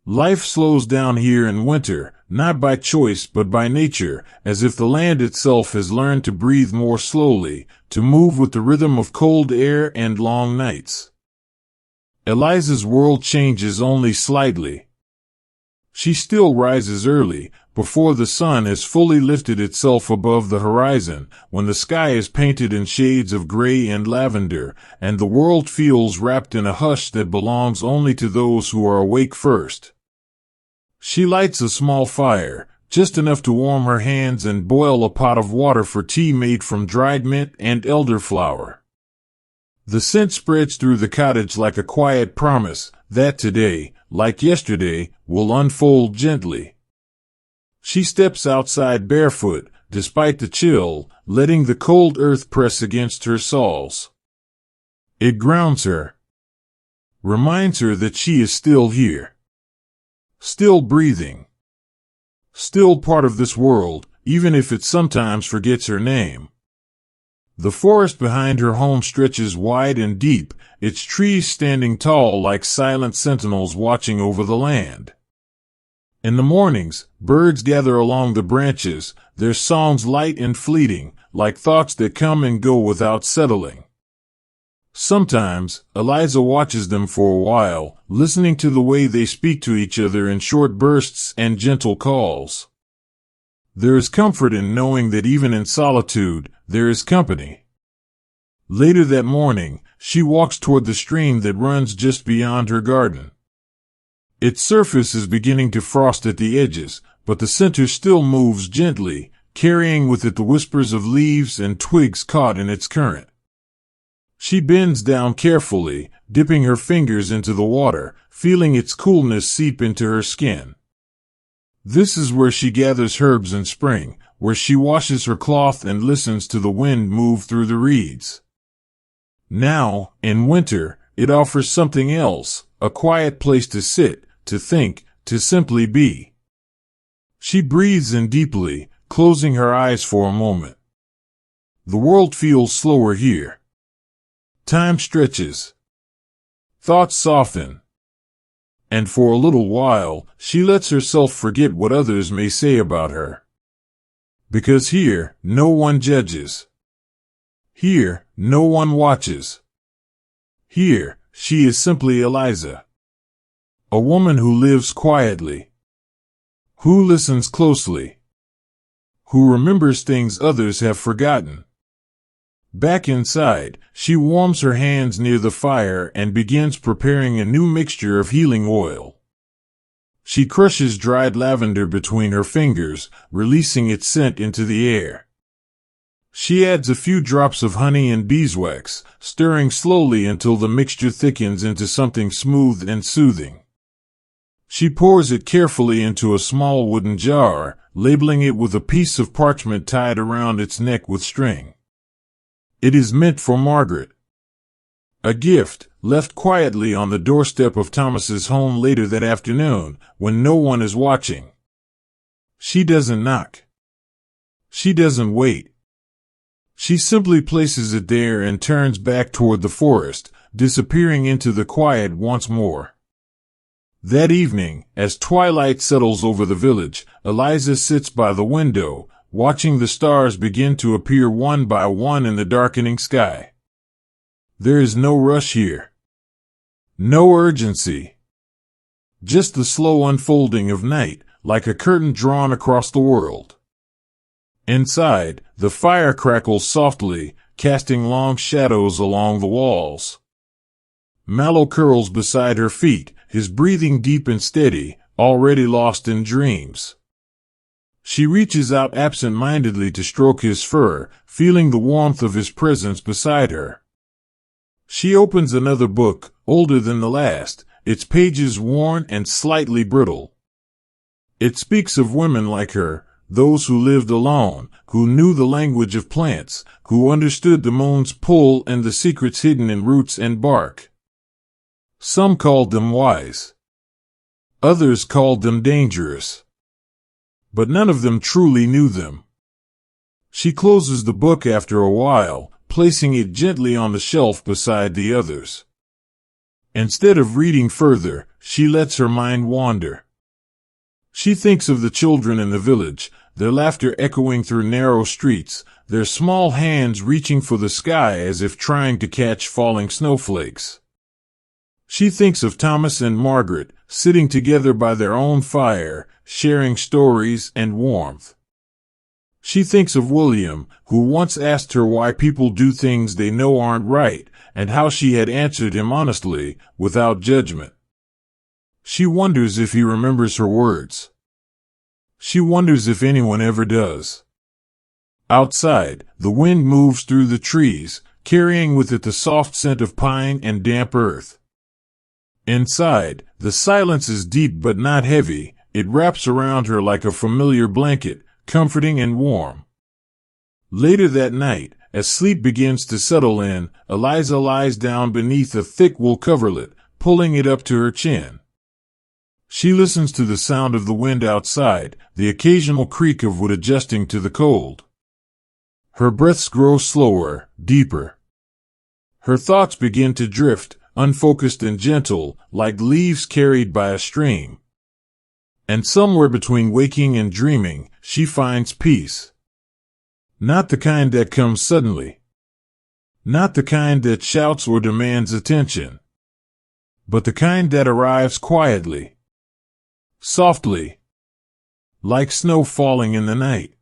Life slows down here in winter, not by choice but by nature, as if the land itself has learned to breathe more slowly, to move with the rhythm of cold air and long nights. Eliza's world changes only slightly. She still rises early, before the sun has fully lifted itself above the horizon, when the sky is painted in shades of gray and lavender, and the world feels wrapped in a hush that belongs only to those who are awake first. She lights a small fire, just enough to warm her hands, and boil a pot of water for tea made from dried mint and elderflower. The scent spreads through the cottage like a quiet promise that today, like yesterday, will unfold gently. She steps outside barefoot, despite the chill, letting the cold earth press against her soles. It grounds her, reminds her that she is still here, still breathing, still part of this world, even if it sometimes forgets her name. The forest behind her home stretches wide and deep, its trees standing tall like silent sentinels watching over the land. In the mornings, birds gather along the branches, their songs light and fleeting, like thoughts that come and go without settling. Sometimes, Eliza watches them for a while, listening to the way they speak to each other in short bursts and gentle calls. There is comfort in knowing that even in solitude, there is company. Later that morning, she walks toward the stream that runs just beyond her garden. Its surface is beginning to frost at the edges, but the center still moves gently, carrying with it the whispers of leaves and twigs caught in its current. She bends down carefully, dipping her fingers into the water, feeling its coolness seep into her skin. This is where she gathers herbs in spring, where she washes her cloth and listens to the wind move through the reeds. Now, in winter, it offers something else, a quiet place to sit, to think, to simply be. She breathes in deeply, closing her eyes for a moment. The world feels slower here. Time stretches. Thoughts soften. And for a little while, she lets herself forget what others may say about her. Because here, no one judges. Here, no one watches. Here, she is simply Eliza. A woman who lives quietly. Who listens closely. Who remembers things others have forgotten. Back inside, she warms her hands near the fire and begins preparing a new mixture of healing oil. She crushes dried lavender between her fingers, releasing its scent into the air. She adds a few drops of honey and beeswax, stirring slowly until the mixture thickens into something smooth and soothing. She pours it carefully into a small wooden jar, labeling it with a piece of parchment tied around its neck with string. It is meant for Margaret. A gift, left quietly on the doorstep of Thomas's home later that afternoon, when no one is watching. She doesn't knock. She doesn't wait. She simply places it there and turns back toward the forest, disappearing into the quiet once more. That evening, as twilight settles over the village, Eliza sits by the window, watching the stars begin to appear one by one in the darkening sky. There is no rush here. No urgency. Just the slow unfolding of night, like a curtain drawn across the world. Inside, the fire crackles softly, casting long shadows along the walls. Mallow curls beside her feet, his breathing deep and steady, already lost in dreams. She reaches out absent-mindedly to stroke his fur, feeling the warmth of his presence beside her. She opens another book, older than the last, its pages worn and slightly brittle. It speaks of women like her, those who lived alone, who knew the language of plants, who understood the moon's pull and the secrets hidden in roots and bark. Some called them wise. Others called them dangerous. But none of them truly knew them. She closes the book after a while, placing it gently on the shelf beside the others. Instead of reading further, she lets her mind wander. She thinks of the children in the village, their laughter echoing through narrow streets, their small hands reaching for the sky as if trying to catch falling snowflakes. She thinks of Thomas and Margaret, sitting together by their own fire, sharing stories and warmth. She thinks of William, who once asked her why people do things they know aren't right, and how she had answered him honestly, without judgment. She wonders if he remembers her words. She wonders if anyone ever does. Outside, the wind moves through the trees, carrying with it the soft scent of pine and damp earth. Inside, the silence is deep but not heavy. It wraps around her like a familiar blanket, comforting and warm. Later that night, as sleep begins to settle in, Eliza lies down beneath a thick wool coverlet, pulling it up to her chin. She listens to the sound of the wind outside, the occasional creak of wood adjusting to the cold. Her breaths grow slower, deeper. Her thoughts begin to drift, unfocused and gentle, like leaves carried by a stream. And somewhere between waking and dreaming, she finds peace. Not the kind that comes suddenly. Not the kind that shouts or demands attention. But the kind that arrives quietly. Softly. Like snow falling in the night.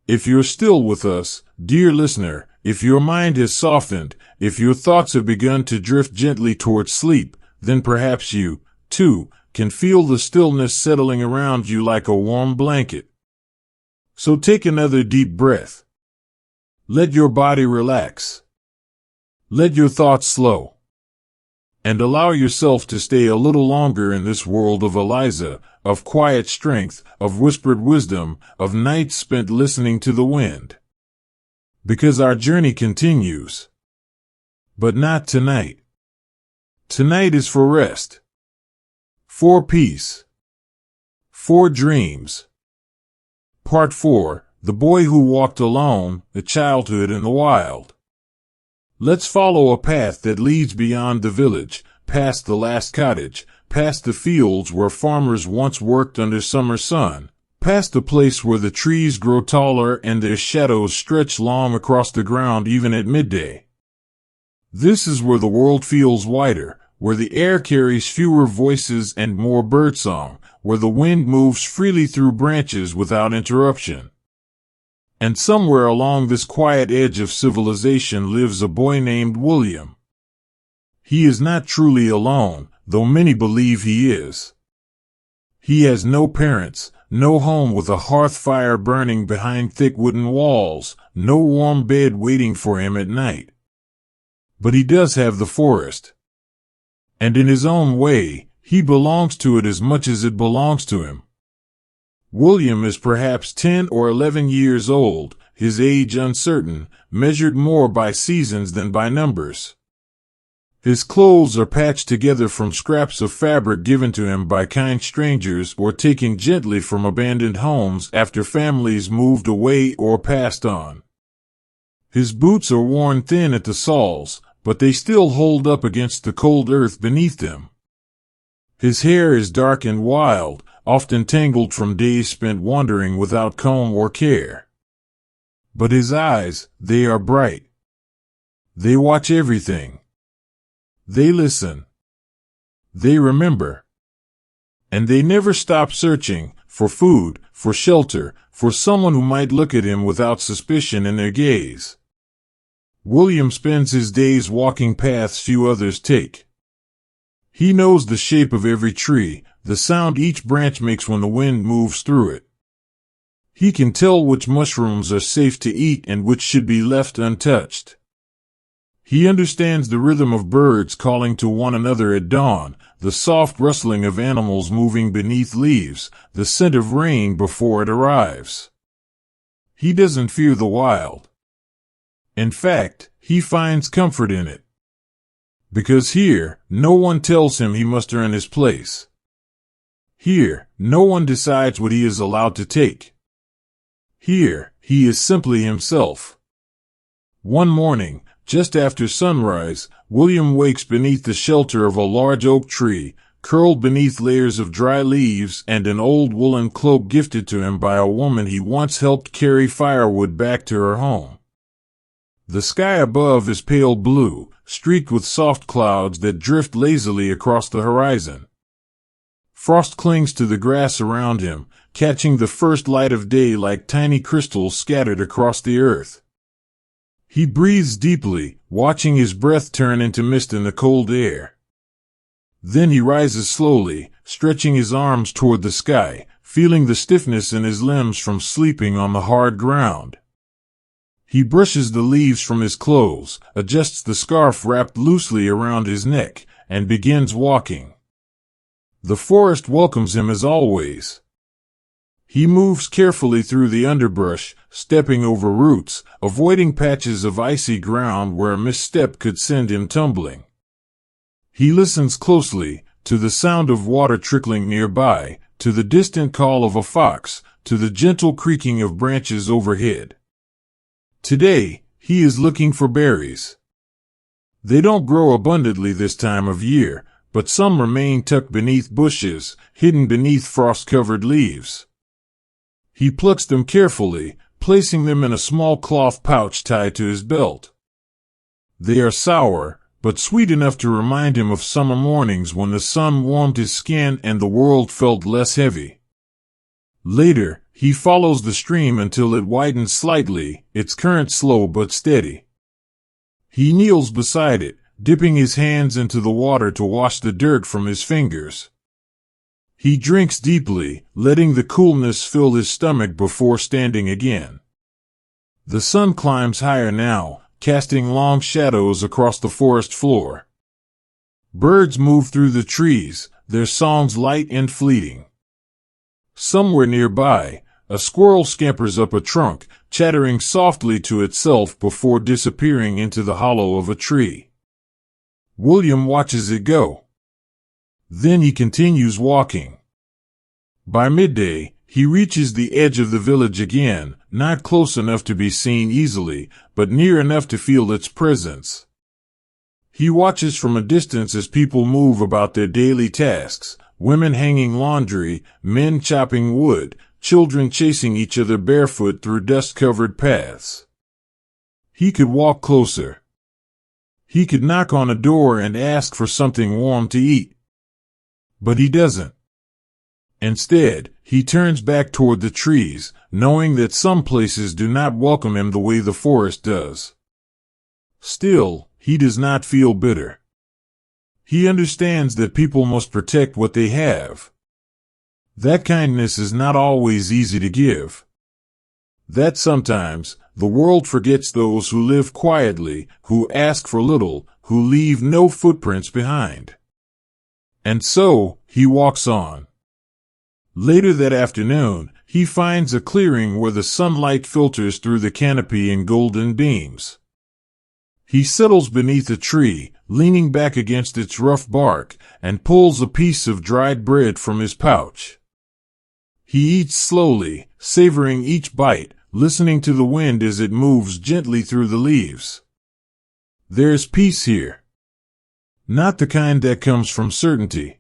If you're still with us, dear listener, if your mind has softened, if your thoughts have begun to drift gently towards sleep, then perhaps you, too, can feel the stillness settling around you like a warm blanket. So take another deep breath. Let your body relax. Let your thoughts slow. And allow yourself to stay a little longer in this world of Eliza, of quiet strength, of whispered wisdom, of nights spent listening to the wind. Because our journey continues. But not tonight. Tonight is for rest. For peace. For dreams. Part 4, The Boy Who Walked Alone, A Childhood in the Wild. Let's follow a path that leads beyond the village, past the last cottage, past the fields where farmers once worked under summer sun, past the place where the trees grow taller and their shadows stretch long across the ground even at midday. This is where the world feels wider, where the air carries fewer voices and more birdsong, where the wind moves freely through branches without interruption. And somewhere along this quiet edge of civilization lives a boy named William. He is not truly alone, though many believe he is. He has no parents, no home with a hearth fire burning behind thick wooden walls, no warm bed waiting for him at night. But he does have the forest. And in his own way, he belongs to it as much as it belongs to him. William is perhaps 10 or 11 years old, his age uncertain, measured more by seasons than by numbers. His clothes are patched together from scraps of fabric given to him by kind strangers or taken gently from abandoned homes after families moved away or passed on. His boots are worn thin at the soles, but they still hold up against the cold earth beneath them. His hair is dark and wild, often tangled from days spent wandering without comb or care. But his eyes, they are bright. They watch everything. They listen. They remember. And they never stop searching for food, for shelter, for someone who might look at him without suspicion in their gaze. William spends his days walking paths few others take. He knows the shape of every tree, the sound each branch makes when the wind moves through it. He can tell which mushrooms are safe to eat and which should be left untouched. He understands the rhythm of birds calling to one another at dawn, the soft rustling of animals moving beneath leaves, the scent of rain before it arrives. He doesn't fear the wild. In fact, he finds comfort in it. Because here, no one tells him he must earn his place. Here, no one decides what he is allowed to take. Here, he is simply himself. One morning, just after sunrise, William wakes beneath the shelter of a large oak tree, curled beneath layers of dry leaves and an old woolen cloak gifted to him by a woman he once helped carry firewood back to her home. The sky above is pale blue, streaked with soft clouds that drift lazily across the horizon. Frost clings to the grass around him, catching the first light of day like tiny crystals scattered across the earth. He breathes deeply, watching his breath turn into mist in the cold air. Then he rises slowly, stretching his arms toward the sky, feeling the stiffness in his limbs from sleeping on the hard ground. He brushes the leaves from his clothes, adjusts the scarf wrapped loosely around his neck, and begins walking. The forest welcomes him as always. He moves carefully through the underbrush, stepping over roots, avoiding patches of icy ground where a misstep could send him tumbling. He listens closely, to the sound of water trickling nearby, to the distant call of a fox, to the gentle creaking of branches overhead. Today, he is looking for berries. They don't grow abundantly this time of year, but some remain tucked beneath bushes, hidden beneath frost-covered leaves. He plucks them carefully, placing them in a small cloth pouch tied to his belt. They are sour, but sweet enough to remind him of summer mornings when the sun warmed his skin and the world felt less heavy. Later, he follows the stream until it widens slightly, its current slow but steady. He kneels beside it, dipping his hands into the water to wash the dirt from his fingers. He drinks deeply, letting the coolness fill his stomach before standing again. The sun climbs higher now, casting long shadows across the forest floor. Birds move through the trees, their songs light and fleeting. Somewhere nearby, a squirrel scampers up a trunk, chattering softly to itself before disappearing into the hollow of a tree. William watches it go. Then he continues walking. By midday, he reaches the edge of the village again, not close enough to be seen easily, but near enough to feel its presence. He watches from a distance as people move about their daily tasks, women hanging laundry, men chopping wood, children chasing each other barefoot through dust-covered paths. He could walk closer. He could knock on a door and ask for something warm to eat. But he doesn't. Instead, he turns back toward the trees, knowing that some places do not welcome him the way the forest does. Still, he does not feel bitter. He understands that people must protect what they have. That kindness is not always easy to give. That sometimes, the world forgets those who live quietly, who ask for little, who leave no footprints behind. And so, he walks on. Later that afternoon, he finds a clearing where the sunlight filters through the canopy in golden beams. He settles beneath a tree, leaning back against its rough bark, and pulls a piece of dried bread from his pouch. He eats slowly, savoring each bite, listening to the wind as it moves gently through the leaves. There's peace here. Not the kind that comes from certainty.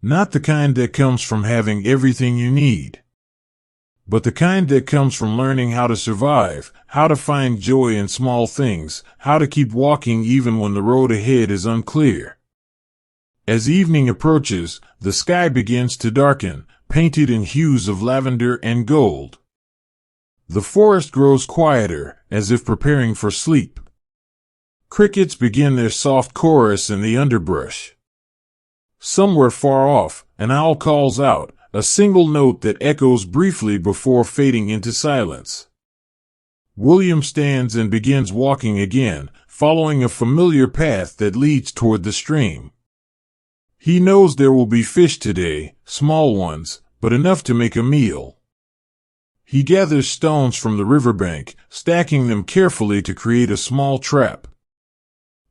Not the kind that comes from having everything you need. But the kind that comes from learning how to survive, how to find joy in small things, how to keep walking even when the road ahead is unclear. As evening approaches, the sky begins to darken, painted in hues of lavender and gold. The forest grows quieter, as if preparing for sleep. Crickets begin their soft chorus in the underbrush. Somewhere far off, an owl calls out, a single note that echoes briefly before fading into silence. William stands and begins walking again, following a familiar path that leads toward the stream. He knows there will be fish today, small ones, but enough to make a meal. He gathers stones from the riverbank, stacking them carefully to create a small trap.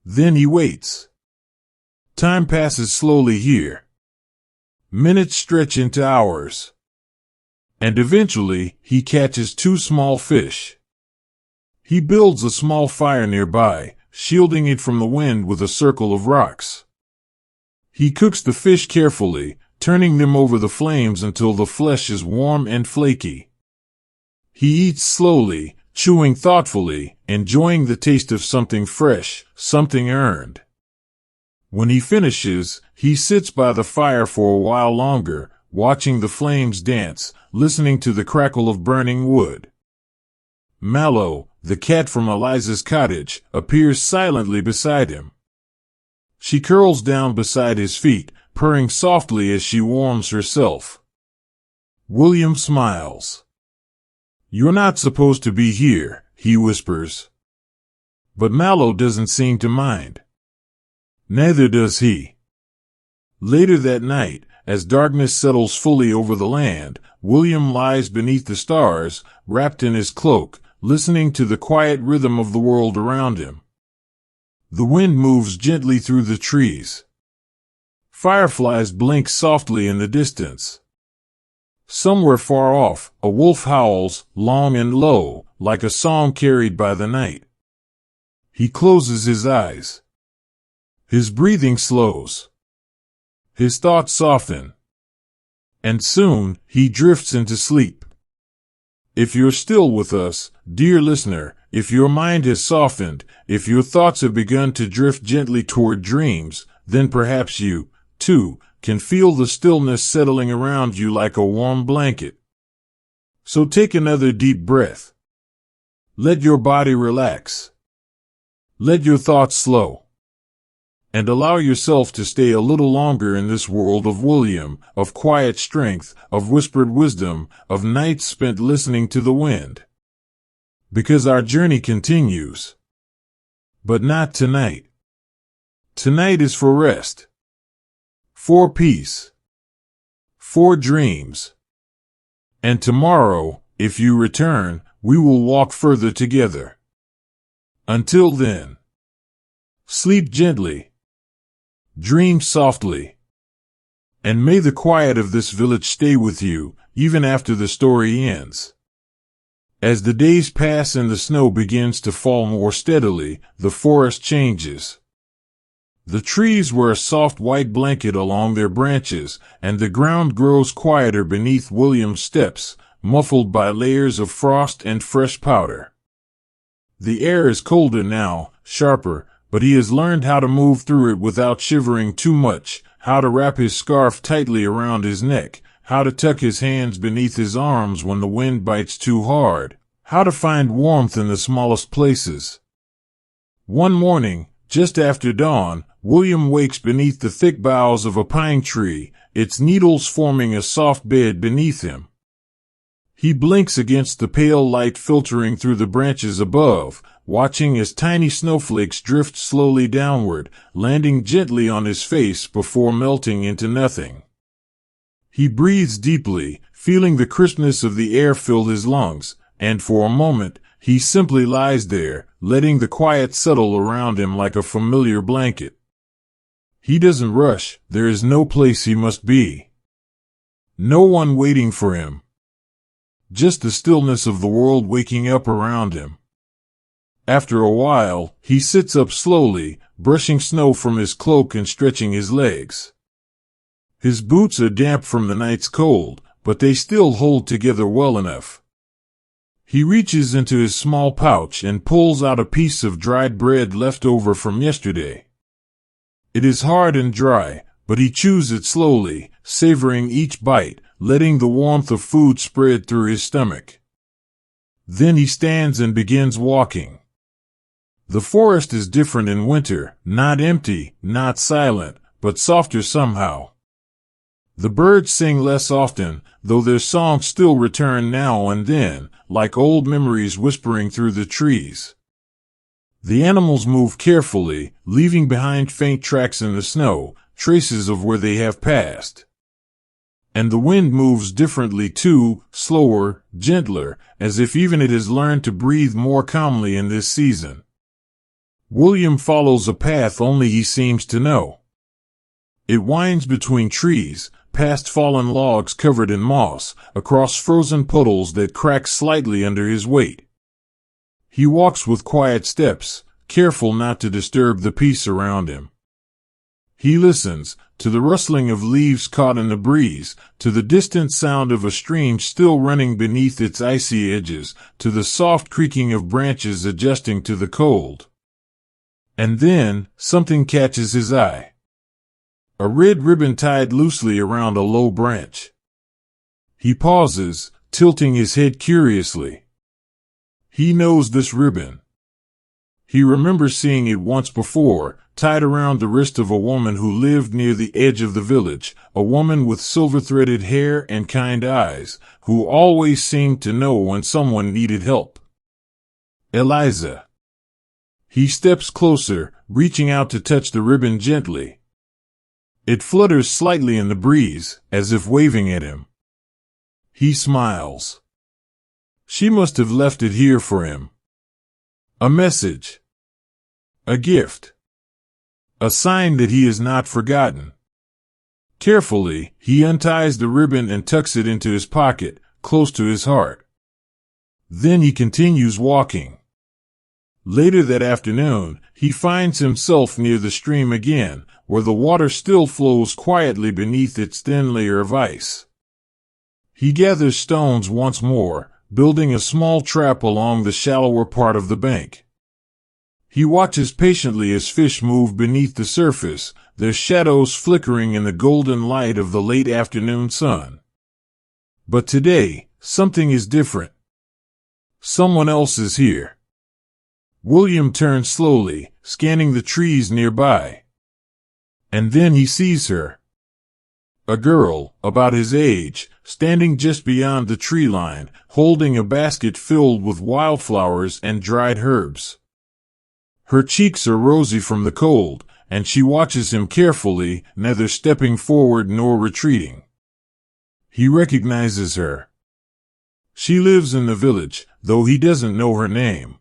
Then he waits. Time passes slowly here. Minutes stretch into hours. And eventually, he catches 2 small fish. He builds a small fire nearby, shielding it from the wind with a circle of rocks. He cooks the fish carefully, turning them over the flames until the flesh is warm and flaky. He eats slowly, chewing thoughtfully, enjoying the taste of something fresh, something earned. When he finishes, he sits by the fire for a while longer, watching the flames dance, listening to the crackle of burning wood. Mallow, the cat from Eliza's cottage, appears silently beside him. She curls down beside his feet, purring softly as she warms herself. William smiles. "You're not supposed to be here," he whispers. But Mallow doesn't seem to mind. Neither does he. Later that night, as darkness settles fully over the land, William lies beneath the stars, wrapped in his cloak, listening to the quiet rhythm of the world around him. The wind moves gently through the trees. Fireflies blink softly in the distance. Somewhere far off, a wolf howls, long and low, like a song carried by the night. He closes his eyes. His breathing slows. His thoughts soften. And soon, he drifts into sleep. If you're still with us, dear listener, if your mind has softened, if your thoughts have begun to drift gently toward dreams, then perhaps you, too, can feel the stillness settling around you like a warm blanket. So take another deep breath. Let your body relax. Let your thoughts slow. And allow yourself to stay a little longer in this world of William, of quiet strength, of whispered wisdom, of nights spent listening to the wind. Because our journey continues. But not tonight. Tonight is for rest. For peace. For dreams. And tomorrow, if you return, we will walk further together. Until then, sleep gently. Dream softly. And may the quiet of this village stay with you, even after the story ends. As the days pass and the snow begins to fall more steadily, the forest changes. The trees wear a soft white blanket along their branches, and the ground grows quieter beneath William's steps, muffled by layers of frost and fresh powder. The air is colder now, sharper, but he has learned how to move through it without shivering too much, how to wrap his scarf tightly around his neck, how to tuck his hands beneath his arms when the wind bites too hard, how to find warmth in the smallest places. One morning, just after dawn, William wakes beneath the thick boughs of a pine tree, its needles forming a soft bed beneath him. He blinks against the pale light filtering through the branches above, watching as tiny snowflakes drift slowly downward, landing gently on his face before melting into nothing. He breathes deeply, feeling the crispness of the air fill his lungs, and for a moment, he simply lies there, letting the quiet settle around him like a familiar blanket. He doesn't rush, there is no place he must be. No one waiting for him. Just the stillness of the world waking up around him. After a while, he sits up slowly, brushing snow from his cloak and stretching his legs. His boots are damp from the night's cold, but they still hold together well enough. He reaches into his small pouch and pulls out a piece of dried bread left over from yesterday. It is hard and dry, but he chews it slowly, savoring each bite, letting the warmth of food spread through his stomach. Then he stands and begins walking. The forest is different in winter, not empty, not silent, but softer somehow. The birds sing less often, though their songs still return now and then, like old memories whispering through the trees. The animals move carefully, leaving behind faint tracks in the snow, traces of where they have passed. And the wind moves differently too, slower, gentler, as if even it has learned to breathe more calmly in this season. William follows a path only he seems to know. It winds between trees, past fallen logs covered in moss, across frozen puddles that crack slightly under his weight. He walks with quiet steps, careful not to disturb the peace around him. He listens, to the rustling of leaves caught in the breeze, to the distant sound of a stream still running beneath its icy edges, to the soft creaking of branches adjusting to the cold. And then, something catches his eye. A red ribbon tied loosely around a low branch. He pauses, tilting his head curiously. He knows this ribbon. He remembers seeing it once before, tied around the wrist of a woman who lived near the edge of the village, a woman with silver-threaded hair and kind eyes, who always seemed to know when someone needed help. Eliza. He steps closer, reaching out to touch the ribbon gently. It flutters slightly in the breeze, as if waving at him. He smiles. She must have left it here for him. A message. A gift. A sign that he is not forgotten. Carefully, he unties the ribbon and tucks it into his pocket, close to his heart. Then he continues walking. Later that afternoon, he finds himself near the stream again, where the water still flows quietly beneath its thin layer of ice. He gathers stones once more, building a small trap along the shallower part of the bank. He watches patiently as fish move beneath the surface, their shadows flickering in the golden light of the late afternoon sun. But today, something is different. Someone else is here. William turns slowly, scanning the trees nearby. And then he sees her. A girl, about his age, standing just beyond the tree line, holding a basket filled with wildflowers and dried herbs. Her cheeks are rosy from the cold, and she watches him carefully, neither stepping forward nor retreating. He recognizes her. She lives in the village, though he doesn't know her name.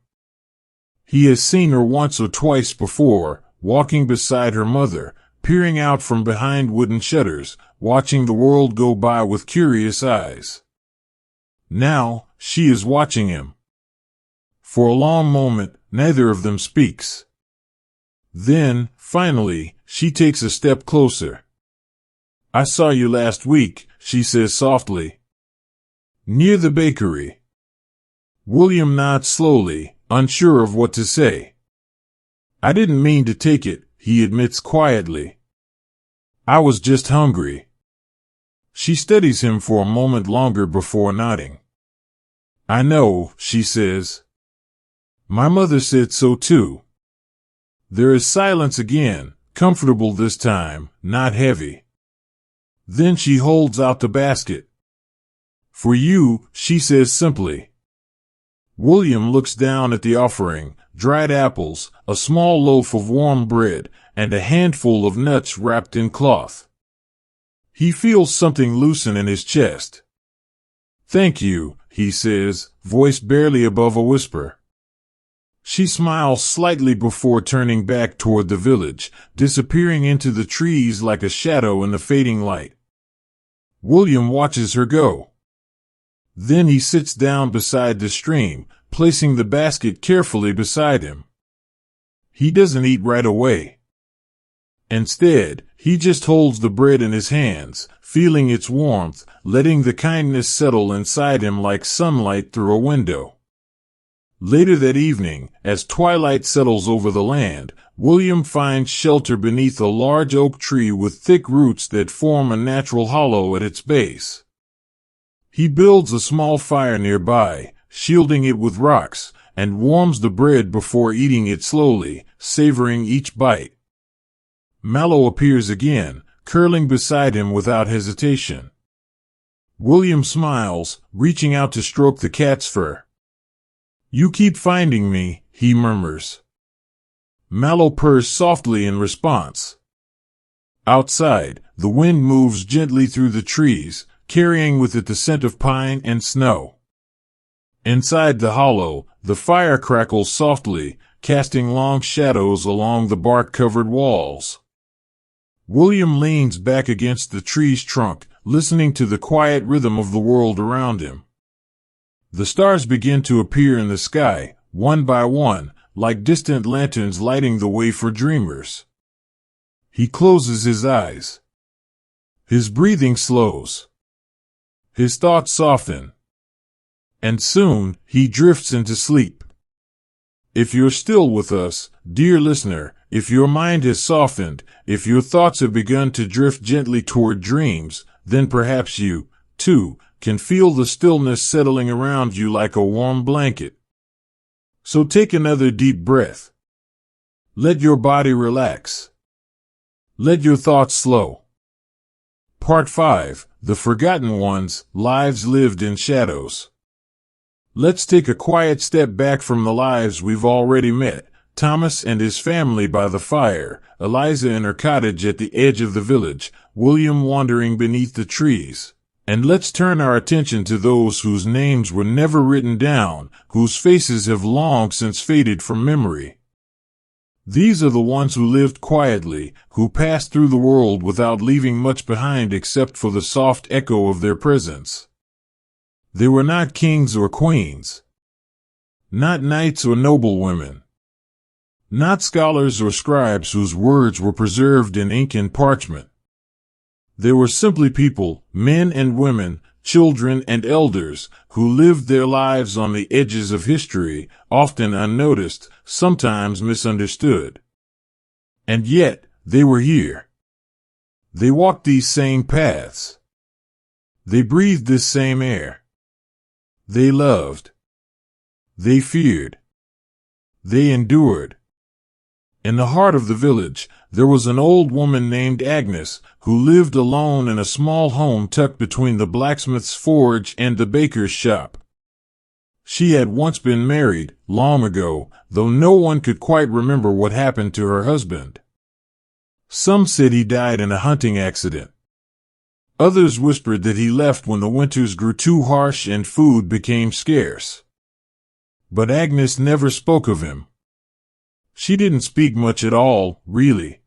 He has seen her once or twice before, walking beside her mother, peering out from behind wooden shutters, watching the world go by with curious eyes. Now, she is watching him. For a long moment, neither of them speaks. Then, finally, she takes a step closer. "I saw you last week," she says softly. "Near the bakery." William nods slowly, unsure of what to say. "I didn't mean to take it," he admits quietly. "I was just hungry." She studies him for a moment longer before nodding. "I know," she says. "My mother said so too." There is silence again, comfortable this time, not heavy. Then she holds out the basket. "For you," she says simply. William looks down at the offering, dried apples, a small loaf of warm bread, and a handful of nuts wrapped in cloth. He feels something loosen in his chest. "Thank you," he says, voice barely above a whisper. She smiles slightly before turning back toward the village, disappearing into the trees like a shadow in the fading light. William watches her go. Then he sits down beside the stream, placing the basket carefully beside him. He doesn't eat right away. Instead, he just holds the bread in his hands, feeling its warmth, letting the kindness settle inside him like sunlight through a window. Later that evening, as twilight settles over the land, William finds shelter beneath a large oak tree with thick roots that form a natural hollow at its base. He builds a small fire nearby, shielding it with rocks, and warms the bread before eating it slowly, savoring each bite. Mallow appears again, curling beside him without hesitation. William smiles, reaching out to stroke the cat's fur. "You keep finding me," he murmurs. Mallow purrs softly in response. Outside, the wind moves gently through the trees, carrying with it the scent of pine and snow. Inside the hollow, the fire crackles softly, casting long shadows along the bark-covered walls. William leans back against the tree's trunk, listening to the quiet rhythm of the world around him. The stars begin to appear in the sky, one by one, like distant lanterns lighting the way for dreamers. He closes his eyes. His breathing slows. His thoughts soften. And soon, he drifts into sleep. If you're still with us, dear listener, if your mind has softened, if your thoughts have begun to drift gently toward dreams, then perhaps you, too, can feel the stillness settling around you like a warm blanket. So take another deep breath. Let your body relax. Let your thoughts slow. Part 5, The Forgotten Ones, Lives Lived in Shadows. Let's take a quiet step back from the lives we've already met. Thomas and his family by the fire, Eliza in her cottage at the edge of the village, William wandering beneath the trees. And let's turn our attention to those whose names were never written down, whose faces have long since faded from memory. These are the ones who lived quietly, who passed through the world without leaving much behind except for the soft echo of their presence. They were not kings or queens. Not knights or noblewomen. Not scholars or scribes whose words were preserved in ink and parchment. They were simply people, men and women, children and elders, who lived their lives on the edges of history, often unnoticed, sometimes misunderstood. And yet, they were here. They walked these same paths. They breathed this same air. They loved. They feared. They endured. In the heart of the village, there was an old woman named Agnes, who lived alone in a small home tucked between the blacksmith's forge and the baker's shop. She had once been married, long ago, though no one could quite remember what happened to her husband. Some said he died in a hunting accident. Others whispered that he left when the winters grew too harsh and food became scarce. But Agnes never spoke of him. She didn't speak much at all, really.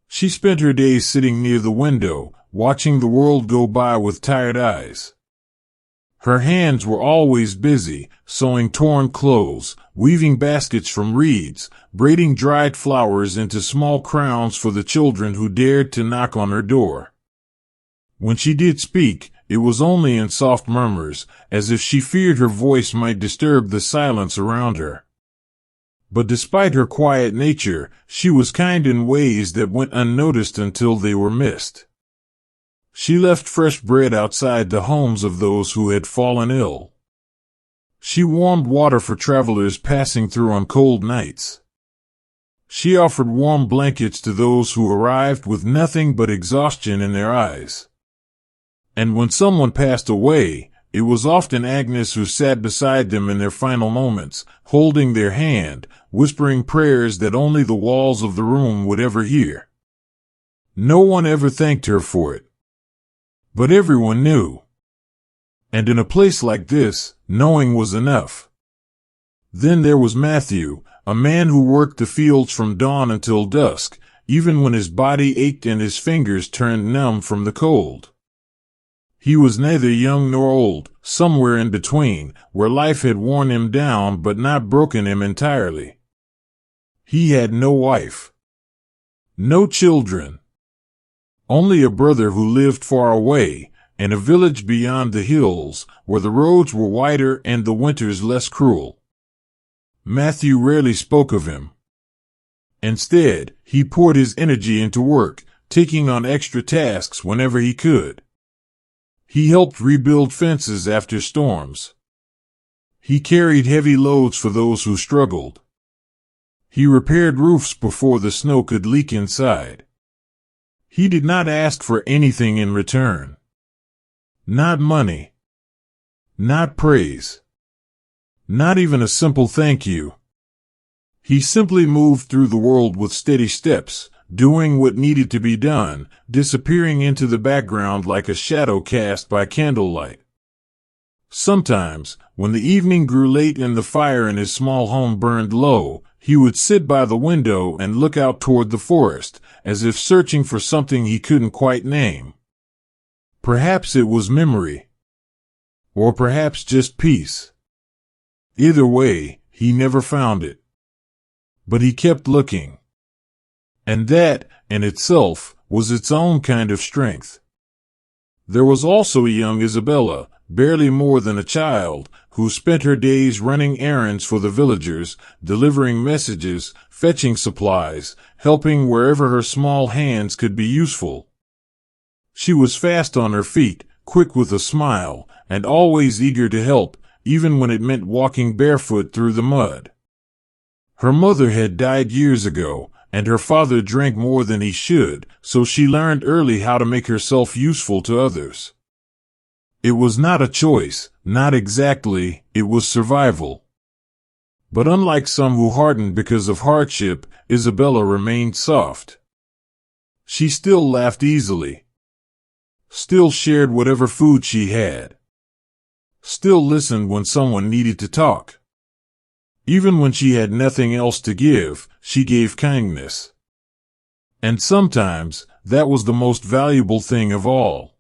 She spent her days sitting near the window, watching the world go by with tired eyes. Her hands were always busy, sewing torn clothes, weaving baskets from reeds, braiding dried flowers into small crowns for the children who dared to knock on her door. When she did speak, it was only in soft murmurs, as if she feared her voice might disturb the silence around her. But despite her quiet nature, she was kind in ways that went unnoticed until they were missed. She left fresh bread outside the homes of those who had fallen ill. She warmed water for travelers passing through on cold nights. She offered warm blankets to those who arrived with nothing but exhaustion in their eyes. And when someone passed away, it was often Agnes who sat beside them in their final moments, holding their hand, whispering prayers that only the walls of the room would ever hear. No one ever thanked her for it. But everyone knew. And in a place like this, knowing was enough. Then there was Matthew, a man who worked the fields from dawn until dusk, even when his body ached and his fingers turned numb from the cold. He was neither young nor old, somewhere in between, where life had worn him down but not broken him entirely. He had no wife, no children, only a brother who lived far away, and a village beyond the hills, where the roads were wider and the winters less cruel. Matthew rarely spoke of him. Instead, he poured his energy into work, taking on extra tasks whenever he could. He helped rebuild fences after storms. He carried heavy loads for those who struggled. He repaired roofs before the snow could leak inside. He did not ask for anything in return. Not money. Not praise. Not even a simple thank you. He simply moved through the world with steady steps, doing what needed to be done, disappearing into the background like a shadow cast by candlelight. Sometimes, when the evening grew late and the fire in his small home burned low, he would sit by the window and look out toward the forest, as if searching for something he couldn't quite name. Perhaps it was memory. Or perhaps just peace. Either way, he never found it. But he kept looking. And that, in itself, was its own kind of strength. There was also a young Isabella, barely more than a child, who spent her days running errands for the villagers, delivering messages, fetching supplies, helping wherever her small hands could be useful. She was fast on her feet, quick with a smile, and always eager to help, even when it meant walking barefoot through the mud. Her mother had died years ago, and her father drank more than he should, so she learned early how to make herself useful to others. It was not a choice, not exactly, it was survival. But unlike some who hardened because of hardship, Isabella remained soft. She still laughed easily. Still shared whatever food she had. Still listened when someone needed to talk. Even when she had nothing else to give, she gave kindness. And sometimes, that was the most valuable thing of all.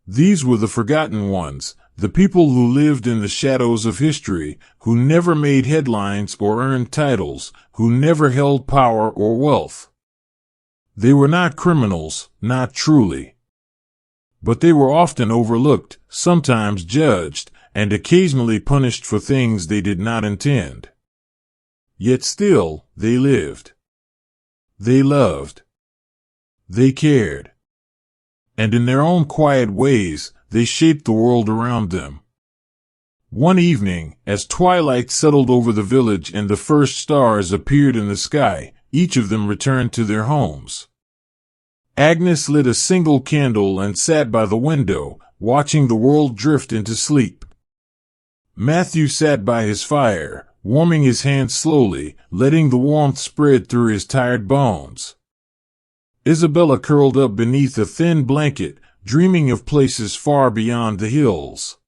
These were the forgotten ones, the people who lived in the shadows of history, who never made headlines or earned titles, who never held power or wealth. They were not criminals, not truly. But they were often overlooked, sometimes judged, and occasionally punished for things they did not intend. Yet still, they lived. They loved. They cared. And in their own quiet ways, they shaped the world around them. One evening, as twilight settled over the village and the first stars appeared in the sky, each of them returned to their homes. Agnes lit a single candle and sat by the window, watching the world drift into sleep. Matthew sat by his fire, warming his hands slowly, letting the warmth spread through his tired bones. Isabella curled up beneath a thin blanket, dreaming of places far beyond the hills.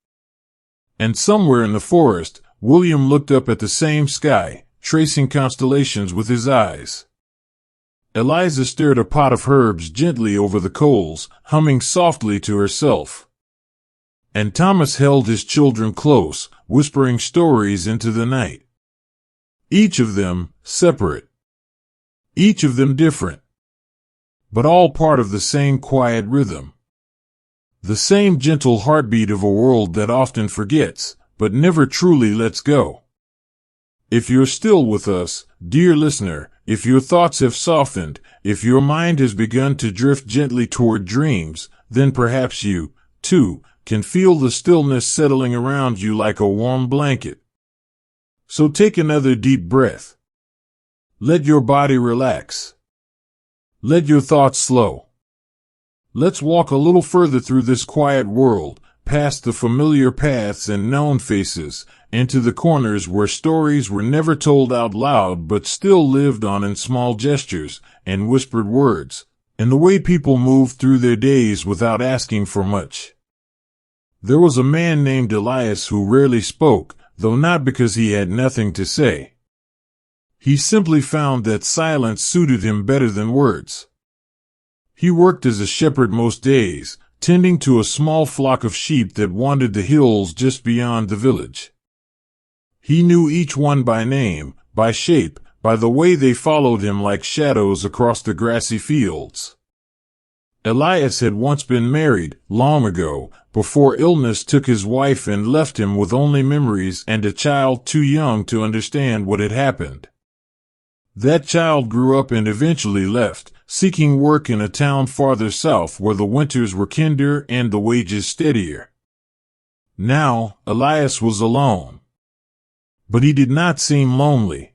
And somewhere in the forest, William looked up at the same sky, tracing constellations with his eyes. Eliza stirred a pot of herbs gently over the coals, humming softly to herself. And Thomas held his children close, whispering stories into the night. Each of them separate. Each of them different. But all part of the same quiet rhythm. The same gentle heartbeat of a world that often forgets, but never truly lets go. If you're still with us, dear listener, if your thoughts have softened, if your mind has begun to drift gently toward dreams, then perhaps you, too, can feel the stillness settling around you like a warm blanket. So take another deep breath. Let your body relax. Let your thoughts slow. Let's walk a little further through this quiet world, past the familiar paths and known faces, into the corners where stories were never told out loud but still lived on in small gestures and whispered words, in the way people moved through their days without asking for much. There was a man named Elias who rarely spoke, though not because he had nothing to say. He simply found that silence suited him better than words. He worked as a shepherd most days, tending to a small flock of sheep that wandered the hills just beyond the village. He knew each one by name, by shape, by the way they followed him like shadows across the grassy fields. Elias had once been married, long ago, before illness took his wife and left him with only memories and a child too young to understand what had happened. That child grew up and eventually left, seeking work in a town farther south where the winters were kinder and the wages steadier. Now, Elias was alone. But he did not seem lonely.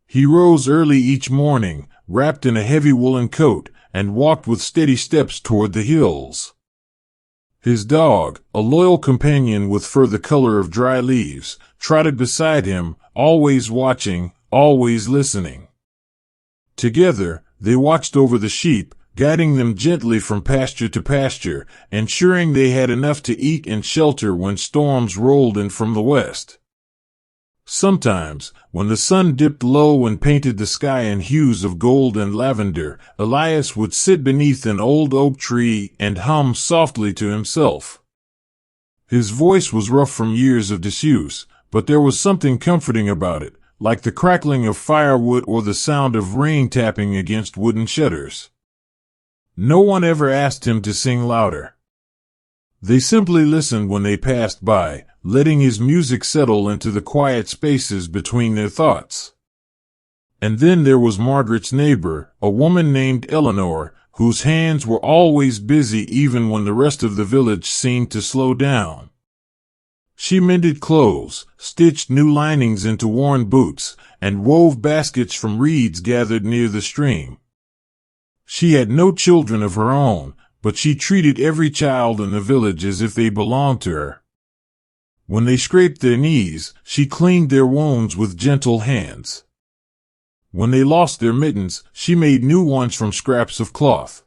He rose early each morning, wrapped in a heavy woolen coat, and walked with steady steps toward the hills. His dog, a loyal companion with fur the color of dry leaves, trotted beside him, always watching, always listening. Together, they watched over the sheep, guiding them gently from pasture to pasture, ensuring they had enough to eat and shelter when storms rolled in from the west. Sometimes, when the sun dipped low and painted the sky in hues of gold and lavender, Elias would sit beneath an old oak tree and hum softly to himself. His voice was rough from years of disuse, but there was something comforting about it, like the crackling of firewood or the sound of rain tapping against wooden shutters. No one ever asked him to sing louder. They simply listened when they passed by, letting his music settle into the quiet spaces between their thoughts. And then there was Margaret's neighbor, a woman named Eleanor, whose hands were always busy even when the rest of the village seemed to slow down. She mended clothes, stitched new linings into worn boots, and wove baskets from reeds gathered near the stream. She had no children of her own, but she treated every child in the village as if they belonged to her. When they scraped their knees, she cleaned their wounds with gentle hands. When they lost their mittens, she made new ones from scraps of cloth.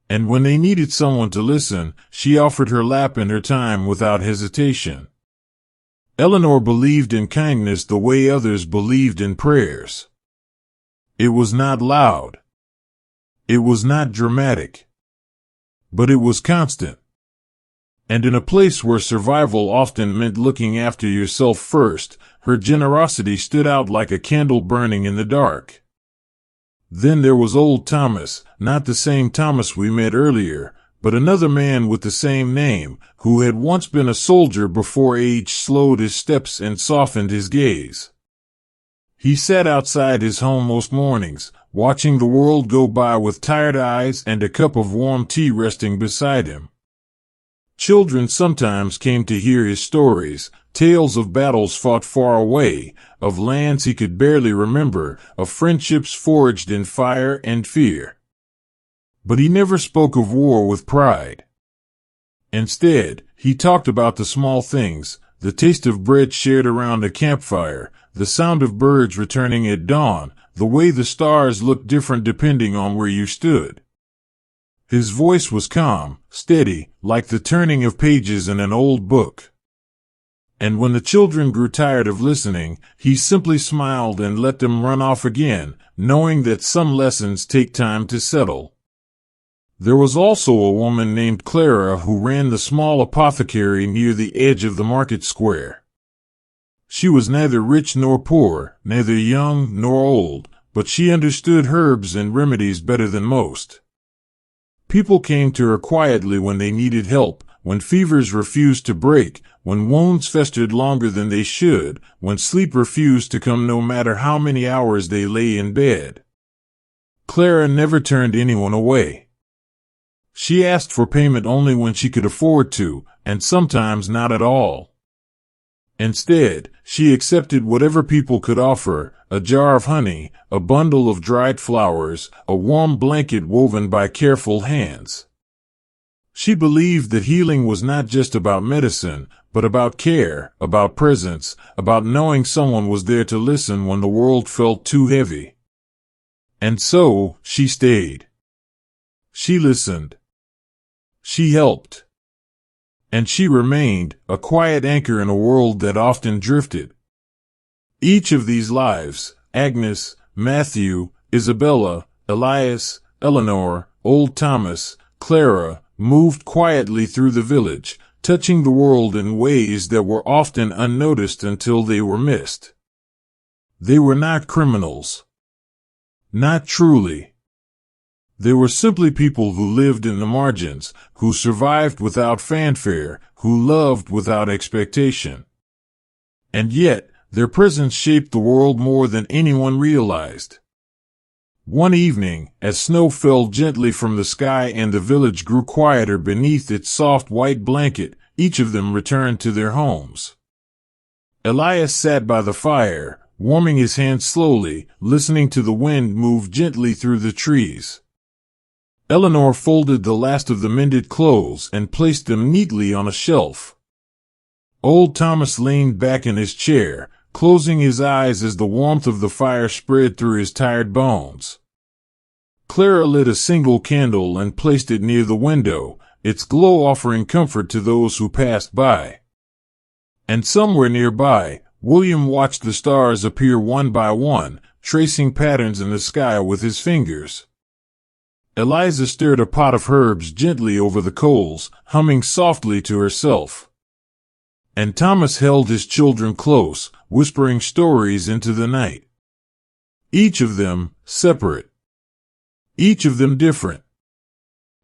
And when they needed someone to listen, she offered her lap and her time without hesitation. Eleanor believed in kindness the way others believed in prayers. It was not loud. It was not dramatic. But it was constant. And in a place where survival often meant looking after yourself first, her generosity stood out like a candle burning in the dark. Then there was old Thomas, not the same Thomas we met earlier, but another man with the same name, who had once been a soldier before age slowed his steps and softened his gaze. He sat outside his home most mornings, watching the world go by with tired eyes and a cup of warm tea resting beside him. Children sometimes came to hear his stories, tales of battles fought far away, of lands he could barely remember, of friendships forged in fire and fear. But he never spoke of war with pride. Instead, he talked about the small things, the taste of bread shared around a campfire, the sound of birds returning at dawn, the way the stars looked different depending on where you stood. His voice was calm, steady, like the turning of pages in an old book. And when the children grew tired of listening, he simply smiled and let them run off again, knowing that some lessons take time to settle. There was also a woman named Clara who ran the small apothecary near the edge of the market square. She was neither rich nor poor, neither young nor old, but she understood herbs and remedies better than most. People came to her quietly when they needed help, when fevers refused to break, when wounds festered longer than they should, when sleep refused to come no matter how many hours they lay in bed. Clara never turned anyone away. She asked for payment only when she could afford to, and sometimes not at all. Instead, she accepted whatever people could offer, a jar of honey, a bundle of dried flowers, a warm blanket woven by careful hands. She believed that healing was not just about medicine, but about care, about presence, about knowing someone was there to listen when the world felt too heavy. And so, she stayed. She listened. She helped. and she remained, a quiet anchor in a world that often drifted. Each of these lives, Agnes, Matthew, Isabella, Elias, Eleanor, Old Thomas, Clara, moved quietly through the village, touching the world in ways that were often unnoticed until they were missed. They were not criminals. Not truly. They were simply people who lived in the margins, who survived without fanfare, who loved without expectation. And yet, their presence shaped the world more than anyone realized. One evening, as snow fell gently from the sky and the village grew quieter beneath its soft white blanket, each of them returned to their homes. Elias sat by the fire, warming his hands slowly, listening to the wind move gently through the trees. Eleanor folded the last of the mended clothes and placed them neatly on a shelf. Old Thomas leaned back in his chair, closing his eyes as the warmth of the fire spread through his tired bones. Clara lit a single candle and placed it near the window, its glow offering comfort to those who passed by. And somewhere nearby, William watched the stars appear one by one, tracing patterns in the sky with his fingers. Eliza stirred a pot of herbs gently over the coals, humming softly to herself. And Thomas held his children close, whispering stories into the night. Each of them separate. Each of them different.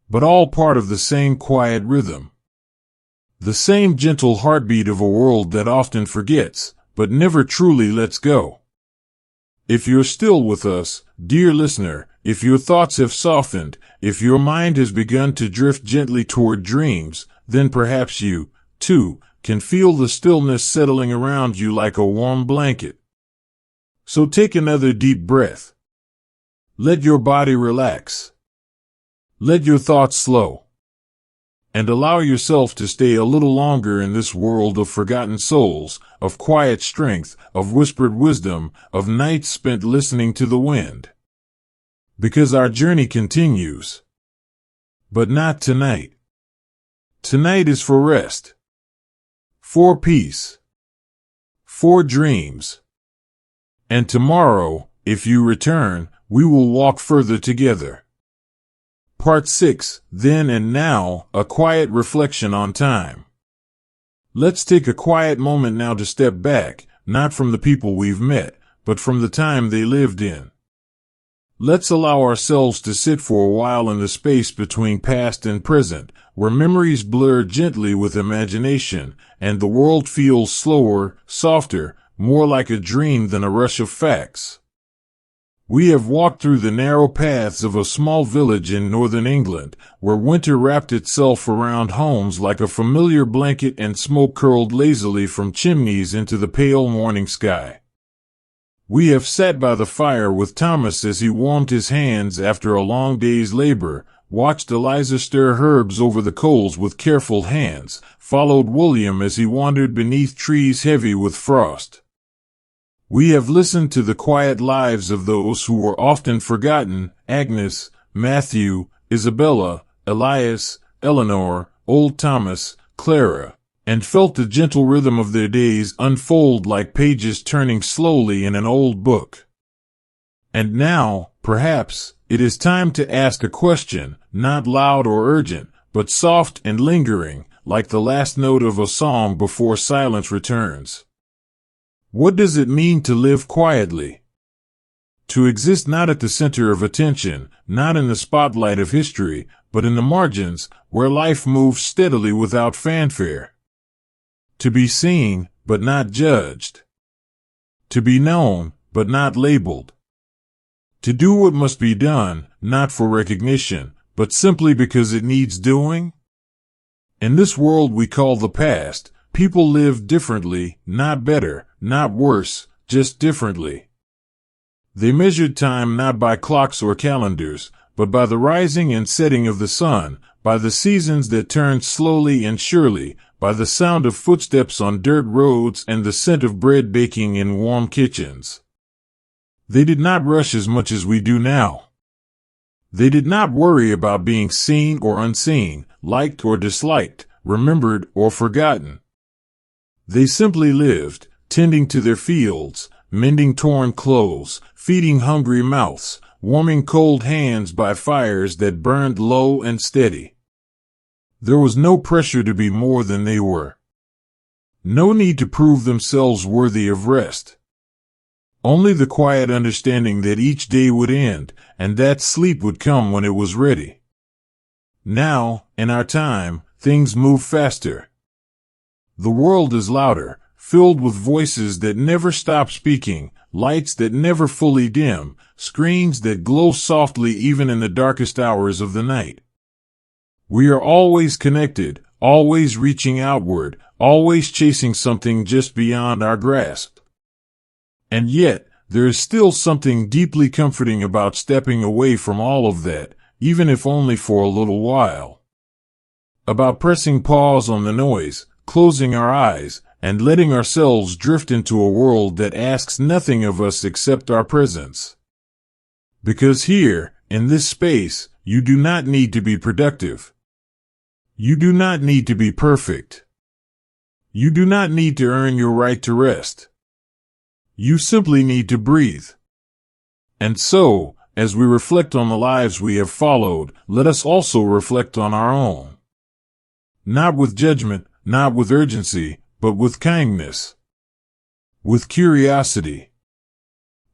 But all part of the same quiet rhythm. The same gentle heartbeat of a world that often forgets, but never truly lets go. If you're still with us, dear listener, if your thoughts have softened, if your mind has begun to drift gently toward dreams, then perhaps you, too, can feel the stillness settling around you like a warm blanket. So take another deep breath. Let your body relax. Let your thoughts slow. And allow yourself to stay a little longer in this world of forgotten souls, of quiet strength, of whispered wisdom, of nights spent listening to the wind. Because our journey continues. But not tonight. Tonight is for rest. For peace. For dreams. And tomorrow, if you return, we will walk further together. Part 6, Then and Now, a quiet reflection on time. Let's take a quiet moment now to step back, not from the people we've met, but from the time they lived in. Let's allow ourselves to sit for a while in the space between past and present, where memories blur gently with imagination, and the world feels slower, softer, more like a dream than a rush of facts. We have walked through the narrow paths of a small village in northern England, where winter wrapped itself around homes like a familiar blanket and smoke curled lazily from chimneys into the pale morning sky. We have sat by the fire with Thomas as he warmed his hands after a long day's labor, watched Eliza stir herbs over the coals with careful hands, followed William as he wandered beneath trees heavy with frost. We have listened to the quiet lives of those who were often forgotten, Agnes, Matthew, Isabella, Elias, Eleanor, Old Thomas, Clara, and felt the gentle rhythm of their days unfold like pages turning slowly in an old book. And now, perhaps, it is time to ask a question, not loud or urgent, but soft and lingering, like the last note of a song before silence returns. What does it mean to live quietly? To exist not at the center of attention, not in the spotlight of history, but in the margins, where life moves steadily without fanfare. To be seen, but not judged. To be known, but not labeled. To do what must be done, not for recognition, but simply because it needs doing? In this world we call the past, people live differently, not better, not worse, just differently. They measured time not by clocks or calendars, but by the rising and setting of the sun, by the seasons that turned slowly and surely, by the sound of footsteps on dirt roads and the scent of bread baking in warm kitchens. They did not rush as much as we do now. They did not worry about being seen or unseen, liked or disliked, remembered, or forgotten. They simply lived, tending to their fields, mending torn clothes, feeding hungry mouths, warming cold hands by fires that burned low and steady. There was no pressure to be more than they were. No need to prove themselves worthy of rest. Only the quiet understanding that each day would end, and that sleep would come when it was ready. Now, in our time, things move faster. The world is louder, filled with voices that never stop speaking, lights that never fully dim, screens that glow softly even in the darkest hours of the night. We are always connected, always reaching outward, always chasing something just beyond our grasp. And yet, there is still something deeply comforting about stepping away from all of that, even if only for a little while. About pressing pause on the noise, closing our eyes, and letting ourselves drift into a world that asks nothing of us except our presence. Because here, in this space, you do not need to be productive. You do not need to be perfect. You do not need to earn your right to rest. You simply need to breathe. And so, as we reflect on the lives we have followed, let us also reflect on our own. Not with judgment, not with urgency, but with kindness. With curiosity.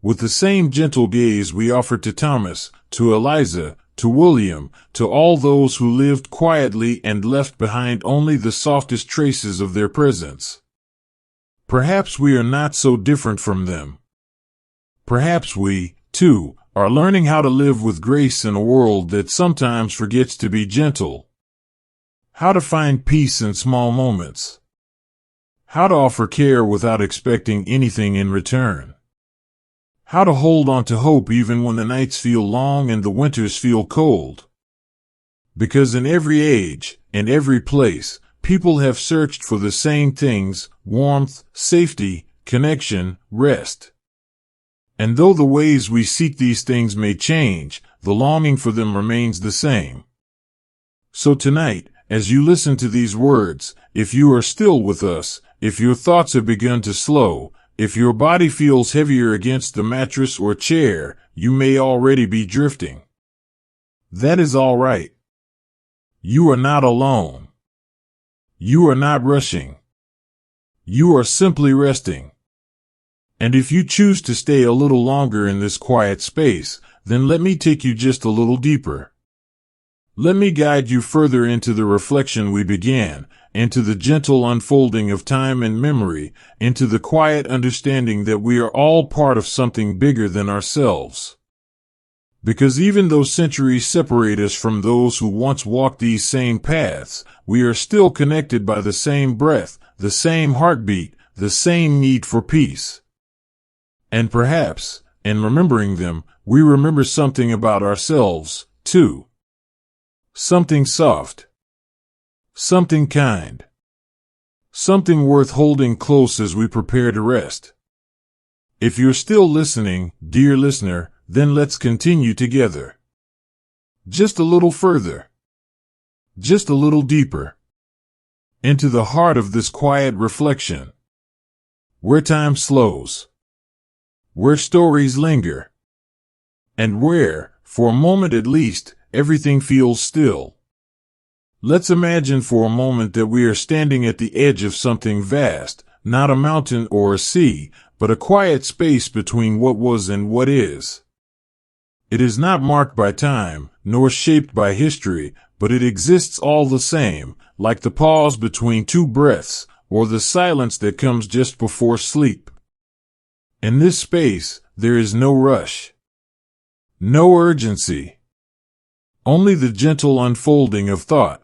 With the same gentle gaze we offered to Thomas, to Eliza, to William, to all those who lived quietly and left behind only the softest traces of their presence. Perhaps we are not so different from them. Perhaps we, too, are learning how to live with grace in a world that sometimes forgets to be gentle. How to find peace in small moments. How to offer care without expecting anything in return. How to hold on to hope even when the nights feel long and the winters feel cold. Because in every age, in every place, people have searched for the same things: warmth, safety, connection, rest. And though the ways we seek these things may change, the longing for them remains the same. So tonight, as you listen to these words, if you are still with us, if your thoughts have begun to slow, if your body feels heavier against the mattress or chair, you may already be drifting. That is all right. You are not alone. You are not rushing. You are simply resting. And if you choose to stay a little longer in this quiet space, then let me take you just a little deeper. Let me guide you further into the reflection we began, into the gentle unfolding of time and memory, into the quiet understanding that we are all part of something bigger than ourselves. Because even though centuries separate us from those who once walked these same paths, we are still connected by the same breath, the same heartbeat, the same need for peace. And perhaps, in remembering them, we remember something about ourselves, too. Something soft. Something kind. Something worth holding close as we prepare to rest. If you're still listening, dear listener, then let's continue together. Just a little further. Just a little deeper. Into the heart of this quiet reflection. Where time slows. Where stories linger. And where, for a moment at least, everything feels still. Let's imagine for a moment that we are standing at the edge of something vast, not a mountain or a sea, but a quiet space between what was and what is. It is not marked by time, nor shaped by history, but it exists all the same, like the pause between two breaths, or the silence that comes just before sleep. In this space, there is no rush. No urgency. Only the gentle unfolding of thought.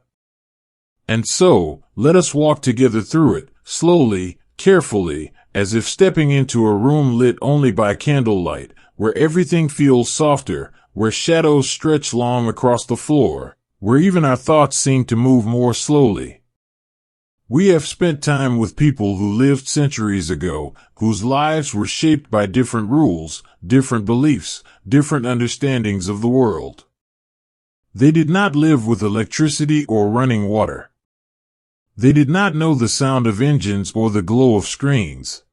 And so, let us walk together through it, slowly, carefully, as if stepping into a room lit only by candlelight, where everything feels softer, where shadows stretch long across the floor, where even our thoughts seem to move more slowly. We have spent time with people who lived centuries ago, whose lives were shaped by different rules, different beliefs, different understandings of the world. They did not live with electricity or running water. They did not know the sound of engines or the glow of screens.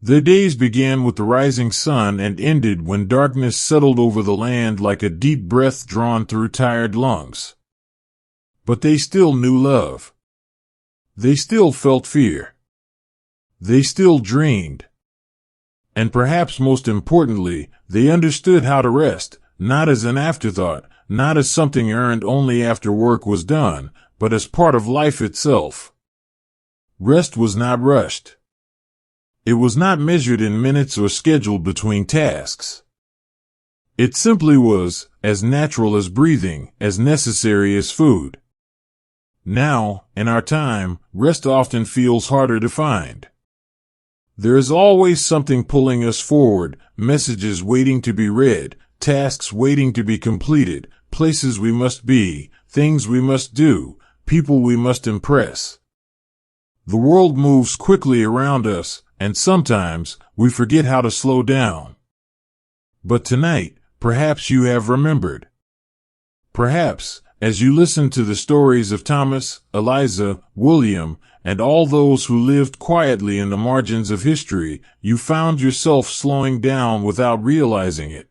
Their days began with the rising sun and ended when darkness settled over the land like a deep breath drawn through tired lungs. But they still knew love. They still felt fear. They still dreamed. And perhaps most importantly, they understood how to rest, not as an afterthought, not as something earned only after work was done, but as part of life itself. Rest was not rushed. It was not measured in minutes or scheduled between tasks. It simply was, as natural as breathing, as necessary as food. Now, in our time, rest often feels harder to find. There is always something pulling us forward, messages waiting to be read, tasks waiting to be completed, places we must be, things we must do, people we must impress. The world moves quickly around us, and sometimes we forget how to slow down. But tonight, perhaps you have remembered. Perhaps, as you listen to the stories of Thomas, Eliza, William, and all those who lived quietly in the margins of history, you found yourself slowing down without realizing it.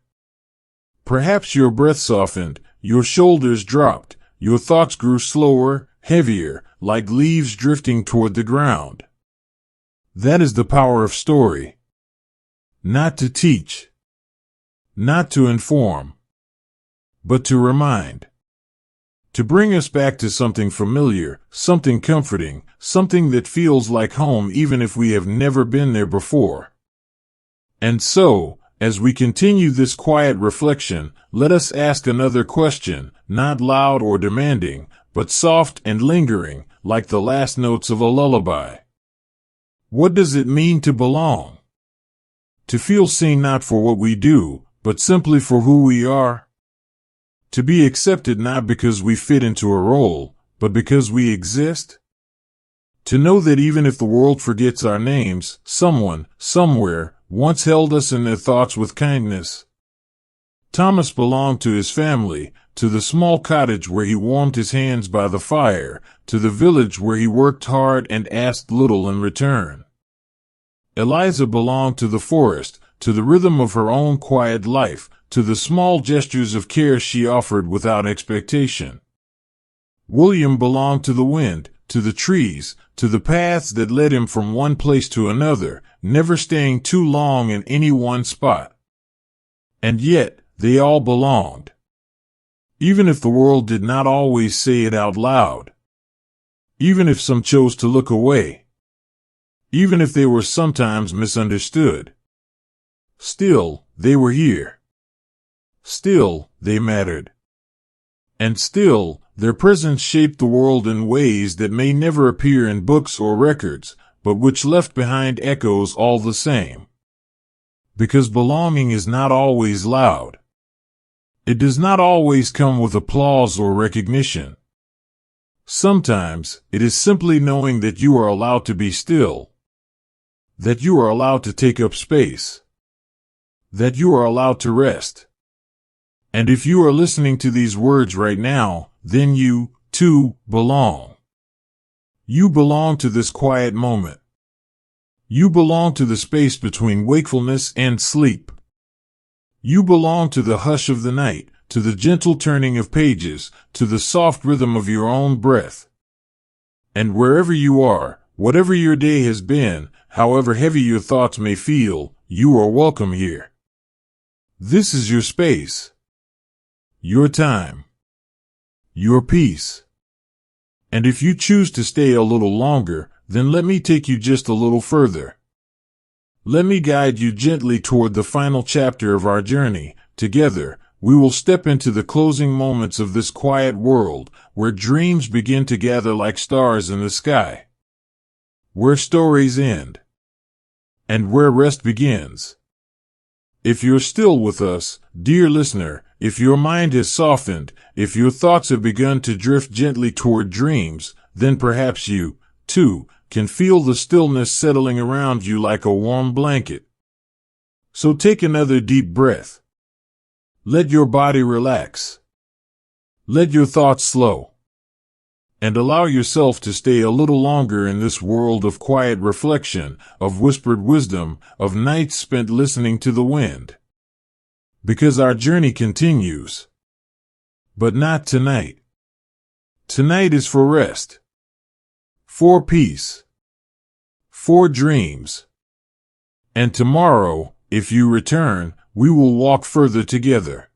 Perhaps your breath softened, your shoulders dropped, your thoughts grew slower, heavier, like leaves drifting toward the ground. That is the power of story. Not to teach, not to inform, but to remind. To bring us back to something familiar, something comforting, something that feels like home even if we have never been there before. And so, as we continue this quiet reflection, let us ask another question, not loud or demanding, but soft and lingering, like the last notes of a lullaby. What does it mean to belong? To feel seen not for what we do, but simply for who we are? To be accepted not because we fit into a role, but because we exist? To know that even if the world forgets our names, someone, somewhere, once held us in their thoughts with kindness. Thomas belonged to his family, to the small cottage where he warmed his hands by the fire, to the village where he worked hard and asked little in return. Eliza belonged to the forest, to the rhythm of her own quiet life, to the small gestures of care she offered without expectation. William belonged to the wind, to the trees, to the paths that led him from one place to another, never staying too long in any one spot. And yet, they all belonged. Even if the world did not always say it out loud. Even if some chose to look away. Even if they were sometimes misunderstood. Still, they were here. Still, they mattered. And still, their presence shaped the world in ways that may never appear in books or records, but which left behind echoes all the same. Because belonging is not always loud. It does not always come with applause or recognition. Sometimes, it is simply knowing that you are allowed to be still. That you are allowed to take up space. That you are allowed to rest. And if you are listening to these words right now, then you, too, belong. You belong to this quiet moment. You belong to the space between wakefulness and sleep. You belong to the hush of the night, to the gentle turning of pages, to the soft rhythm of your own breath. And wherever you are, whatever your day has been, however heavy your thoughts may feel, you are welcome here. This is your space. Your time. Your peace. And if you choose to stay a little longer, then let me take you just a little further. Let me guide you gently toward the final chapter of our journey. Together, we will step into the closing moments of this quiet world, where dreams begin to gather like stars in the sky. Where stories end. And where rest begins. If you're still with us, dear listener, if your mind has softened, if your thoughts have begun to drift gently toward dreams, then perhaps you, too, can feel the stillness settling around you like a warm blanket. So take another deep breath. Let your body relax. Let your thoughts slow. and allow yourself to stay a little longer in this world of quiet reflection, of whispered wisdom, of nights spent listening to the wind. Because our journey continues. But not tonight. Tonight is for rest, for peace, for dreams. And tomorrow, if you return, we will walk further together.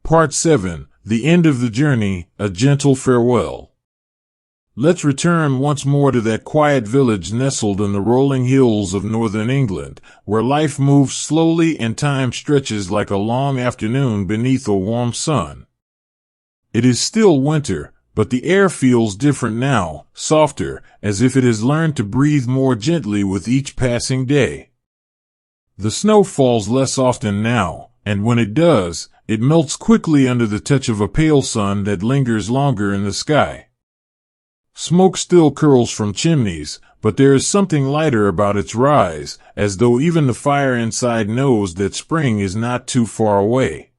Part 7, The End of the Journey, A Gentle Farewell. Let's return once more to that quiet village nestled in the rolling hills of northern England, where life moves slowly and time stretches like a long afternoon beneath a warm sun. It is still winter, but the air feels different now, softer, as if it has learned to breathe more gently with each passing day. The snow falls less often now, and when it does, it melts quickly under the touch of a pale sun that lingers longer in the sky. Smoke still curls from chimneys, but there is something lighter about its rise, as though even the fire inside knows that spring is not too far away.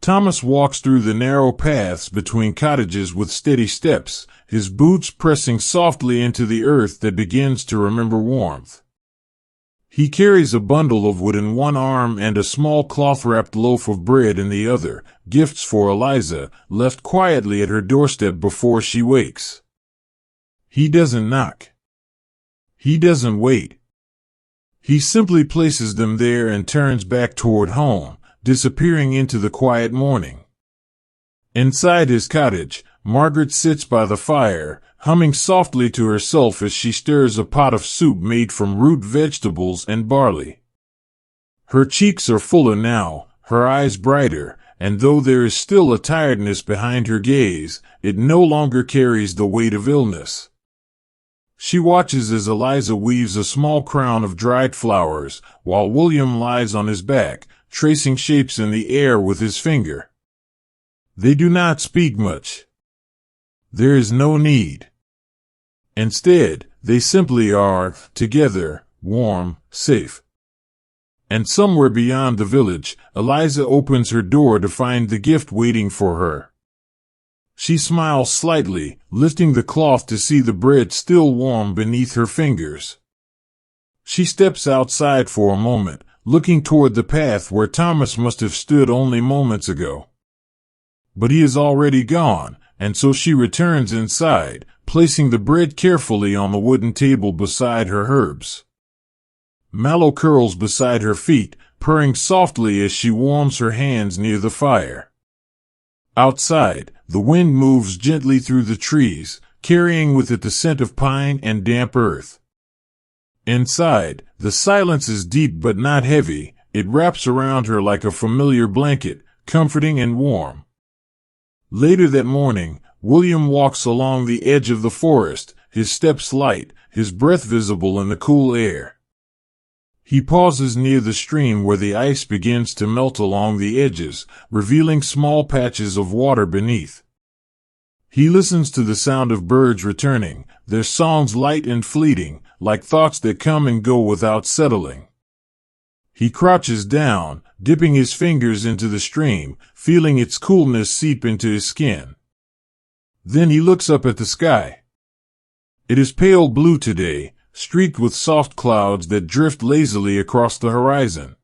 Thomas walks through the narrow paths between cottages with steady steps, his boots pressing softly into the earth that begins to remember warmth. He carries a bundle of wood in one arm and a small cloth-wrapped loaf of bread in the other, gifts for Eliza, left quietly at her doorstep before she wakes. He doesn't knock. He doesn't wait. He simply places them there and turns back toward home, disappearing into the quiet morning. Inside his cottage, Margaret sits by the fire, humming softly to herself as she stirs a pot of soup made from root vegetables and barley. Her cheeks are fuller now, her eyes brighter, and though there is still a tiredness behind her gaze, it no longer carries the weight of illness. She watches as Eliza weaves a small crown of dried flowers, while William lies on his back, tracing shapes in the air with his finger. They do not speak much. There is no need. Instead, they simply are, together, warm, safe. And somewhere beyond the village, Eliza opens her door to find the gift waiting for her. She smiles slightly, lifting the cloth to see the bread still warm beneath her fingers. She steps outside for a moment, looking toward the path where Thomas must have stood only moments ago. But he is already gone, and so she returns inside, placing the bread carefully on the wooden table beside her herbs. Mallow curls beside her feet, purring softly as she warms her hands near the fire. Outside, the wind moves gently through the trees, carrying with it the scent of pine and damp earth. Inside, the silence is deep but not heavy. It wraps around her like a familiar blanket, comforting and warm. Later that morning, William walks along the edge of the forest, his steps light, his breath visible in the cool air. He pauses near the stream where the ice begins to melt along the edges, revealing small patches of water beneath. He listens to the sound of birds returning, their songs light and fleeting, like thoughts that come and go without settling. He crouches down, dipping his fingers into the stream, feeling its coolness seep into his skin. Then he looks up at the sky. It is pale blue today, streaked with soft clouds that drift lazily across the horizon.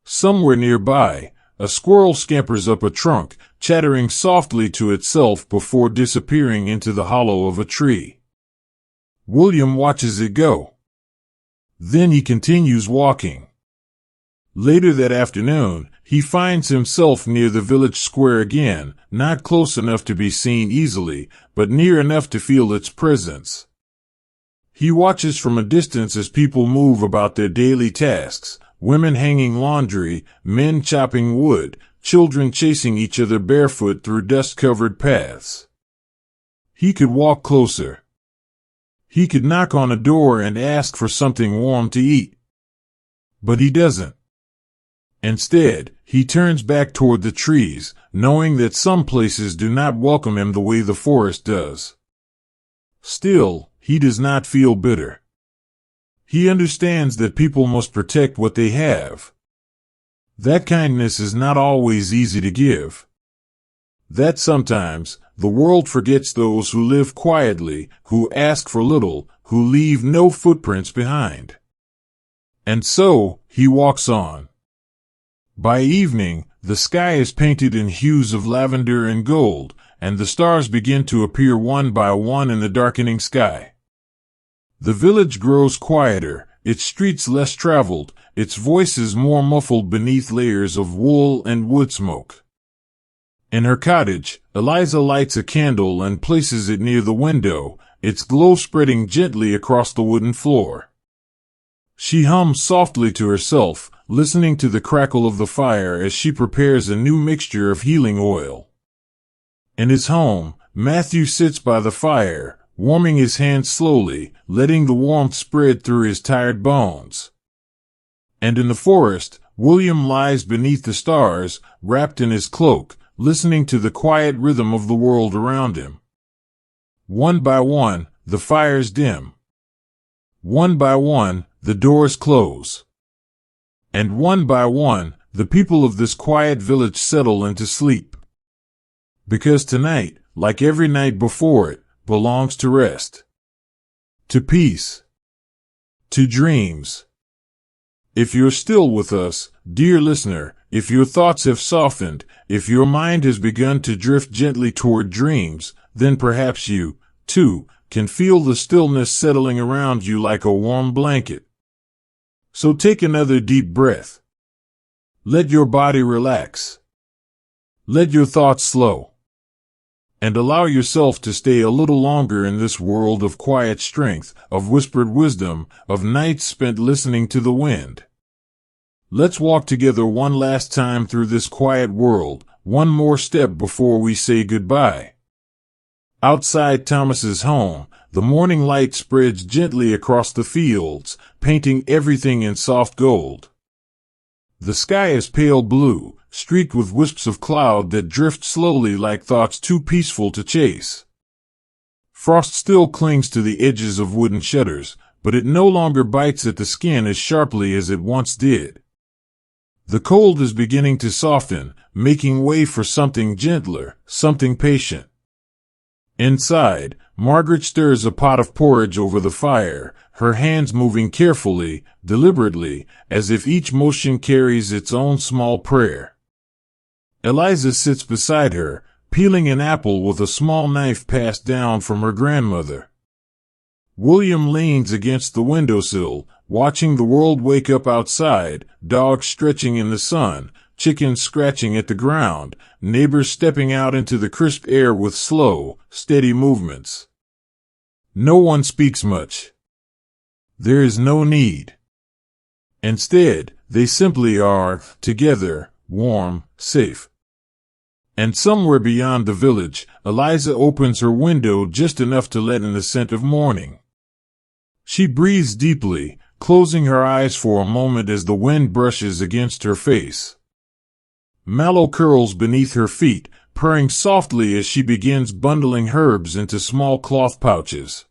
Somewhere nearby, a squirrel scampers up a trunk, chattering softly to itself before disappearing into the hollow of a tree. William watches it go. Then he continues walking. Later that afternoon, he finds himself near the village square again, not close enough to be seen easily, but near enough to feel its presence. He watches from a distance as people move about their daily tasks, women hanging laundry, men chopping wood, children chasing each other barefoot through dust-covered paths. He could walk closer. He could knock on a door and ask for something warm to eat. But he doesn't. Instead, he turns back toward the trees, knowing that some places do not welcome him the way the forest does. Still, he does not feel bitter. He understands that people must protect what they have. That kindness is not always easy to give. That sometimes the world forgets those who live quietly, who ask for little, who leave no footprints behind. And so, he walks on. By evening, the sky is painted in hues of lavender and gold, and the stars begin to appear one by one in the darkening sky. The village grows quieter, its streets less traveled, its voices more muffled beneath layers of wool and wood smoke. In her cottage, Eliza lights a candle and places it near the window, its glow spreading gently across the wooden floor. She hums softly to herself, listening to the crackle of the fire as she prepares a new mixture of healing oil. In his home, Matthew sits by the fire, warming his hands slowly, letting the warmth spread through his tired bones. And in the forest, William lies beneath the stars, wrapped in his cloak, listening to the quiet rhythm of the world around him. One by one, the fires dim. One by one, the doors close. And one by one, the people of this quiet village settle into sleep. Because tonight, like every night before it, belongs to rest. To peace. To dreams. If you're still with us, dear listener, if your thoughts have softened, if your mind has begun to drift gently toward dreams, then perhaps you, too, can feel the stillness settling around you like a warm blanket. So take another deep breath. Let your body relax. Let your thoughts slow. And allow yourself to stay a little longer in this world of quiet strength, of whispered wisdom, of nights spent listening to the wind. Let's walk together one last time through this quiet world, one more step before we say goodbye. Outside Thomas's home, the morning light spreads gently across the fields, painting everything in soft gold. The sky is pale blue, streaked with wisps of cloud that drift slowly like thoughts too peaceful to chase. Frost still clings to the edges of wooden shutters, but it no longer bites at the skin as sharply as it once did. The cold is beginning to soften, making way for something gentler, something patient. Inside, Margaret stirs a pot of porridge over the fire, her hands moving carefully, deliberately, as if each motion carries its own small prayer. Eliza sits beside her, peeling an apple with a small knife passed down from her grandmother. William leans against the windowsill, watching the world wake up outside, dogs stretching in the sun, chickens scratching at the ground, neighbors stepping out into the crisp air with slow, steady movements. No one speaks much. There is no need. Instead, they simply are, together, warm, safe. And somewhere beyond the village, Eliza opens her window just enough to let in the scent of morning. She breathes deeply, closing her eyes for a moment as the wind brushes against her face. Mallow curls beneath her feet, purring softly as she begins bundling herbs into small cloth pouches,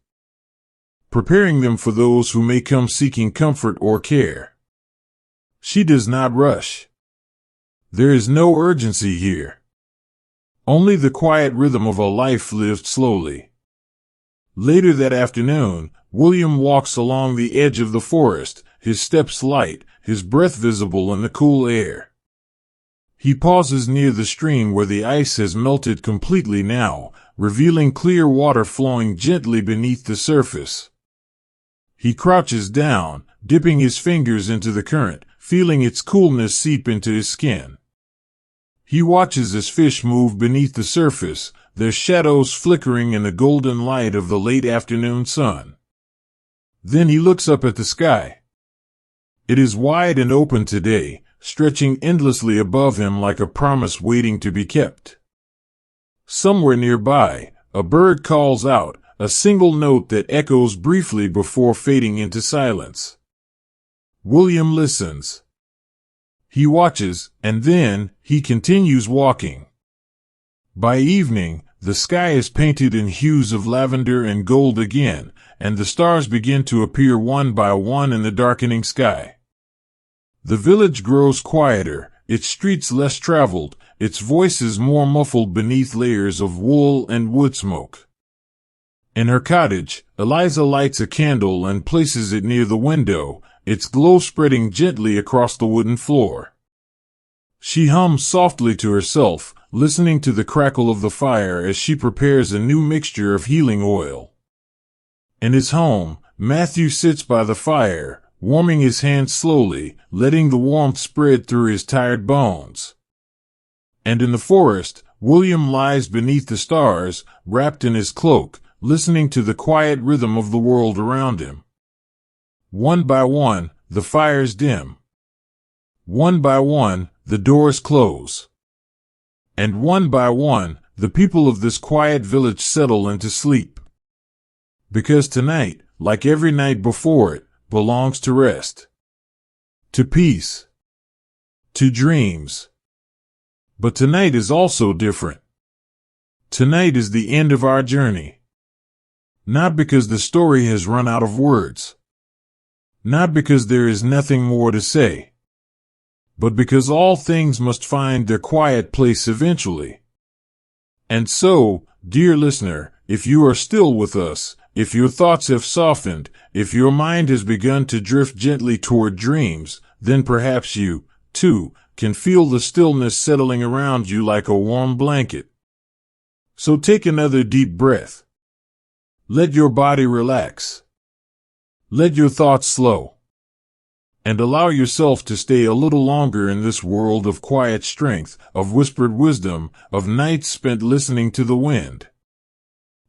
preparing them for those who may come seeking comfort or care. She does not rush. There is no urgency here. Only the quiet rhythm of a life lived slowly. Later that afternoon, William walks along the edge of the forest, his steps light, his breath visible in the cool air. He pauses near the stream where the ice has melted completely now, revealing clear water flowing gently beneath the surface. He crouches down, dipping his fingers into the current, feeling its coolness seep into his skin. He watches as fish move beneath the surface, their shadows flickering in the golden light of the late afternoon sun. Then he looks up at the sky. It is wide and open today, stretching endlessly above him like a promise waiting to be kept. Somewhere nearby, a bird calls out, a single note that echoes briefly before fading into silence. William listens. He watches, and then, he continues walking. By evening, the sky is painted in hues of lavender and gold again, and the stars begin to appear one by one in the darkening sky. The village grows quieter, its streets less traveled, its voices more muffled beneath layers of wool and wood smoke. In her cottage, Eliza lights a candle and places it near the window, its glow spreading gently across the wooden floor. She hums softly to herself, listening to the crackle of the fire as she prepares a new mixture of healing oil. In his home, Matthew sits by the fire, warming his hands slowly, letting the warmth spread through his tired bones. And in the forest, William lies beneath the stars, wrapped in his cloak, listening to the quiet rhythm of the world around him. One by one, the fires dim. One by one, the doors close. And one by one, the people of this quiet village settle into sleep. Because tonight, like every night before it, belongs to rest, to peace, to dreams. But tonight is also different. Tonight is the end of our journey. Not because the story has run out of words. Not because there is nothing more to say. But because all things must find their quiet place eventually. And so, dear listener, if you are still with us, if your thoughts have softened, if your mind has begun to drift gently toward dreams, then perhaps you, too, can feel the stillness settling around you like a warm blanket. So take another deep breath. Let your body relax. Let your thoughts slow. And allow yourself to stay a little longer in this world of quiet strength, of whispered wisdom, of nights spent listening to the wind.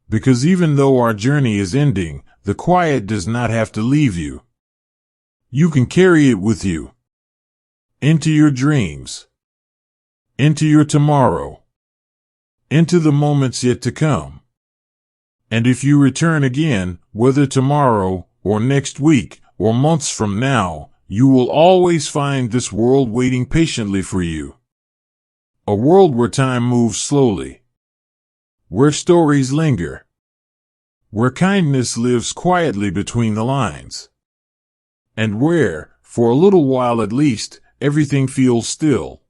Because even though our journey is ending, the quiet does not have to leave you. You can carry it with you. Into your dreams. Into your tomorrow. Into the moments yet to come. And if you return again, whether tomorrow, or next week, or months from now, you will always find this world waiting patiently for you. A world where time moves slowly. Where stories linger. Where kindness lives quietly between the lines. And where, for a little while at least, everything feels still.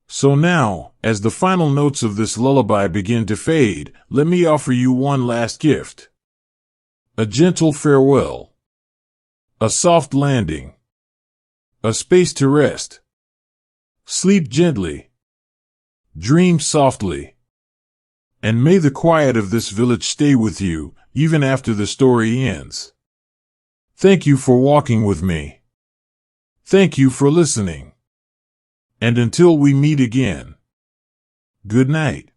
So now, as the final notes of this lullaby begin to fade, let me offer you one last gift. A gentle farewell. A soft landing. A space to rest. Sleep gently. Dream softly. And may the quiet of this village stay with you, even after the story ends. Thank you for walking with me. Thank you for listening. And until we meet again, good night.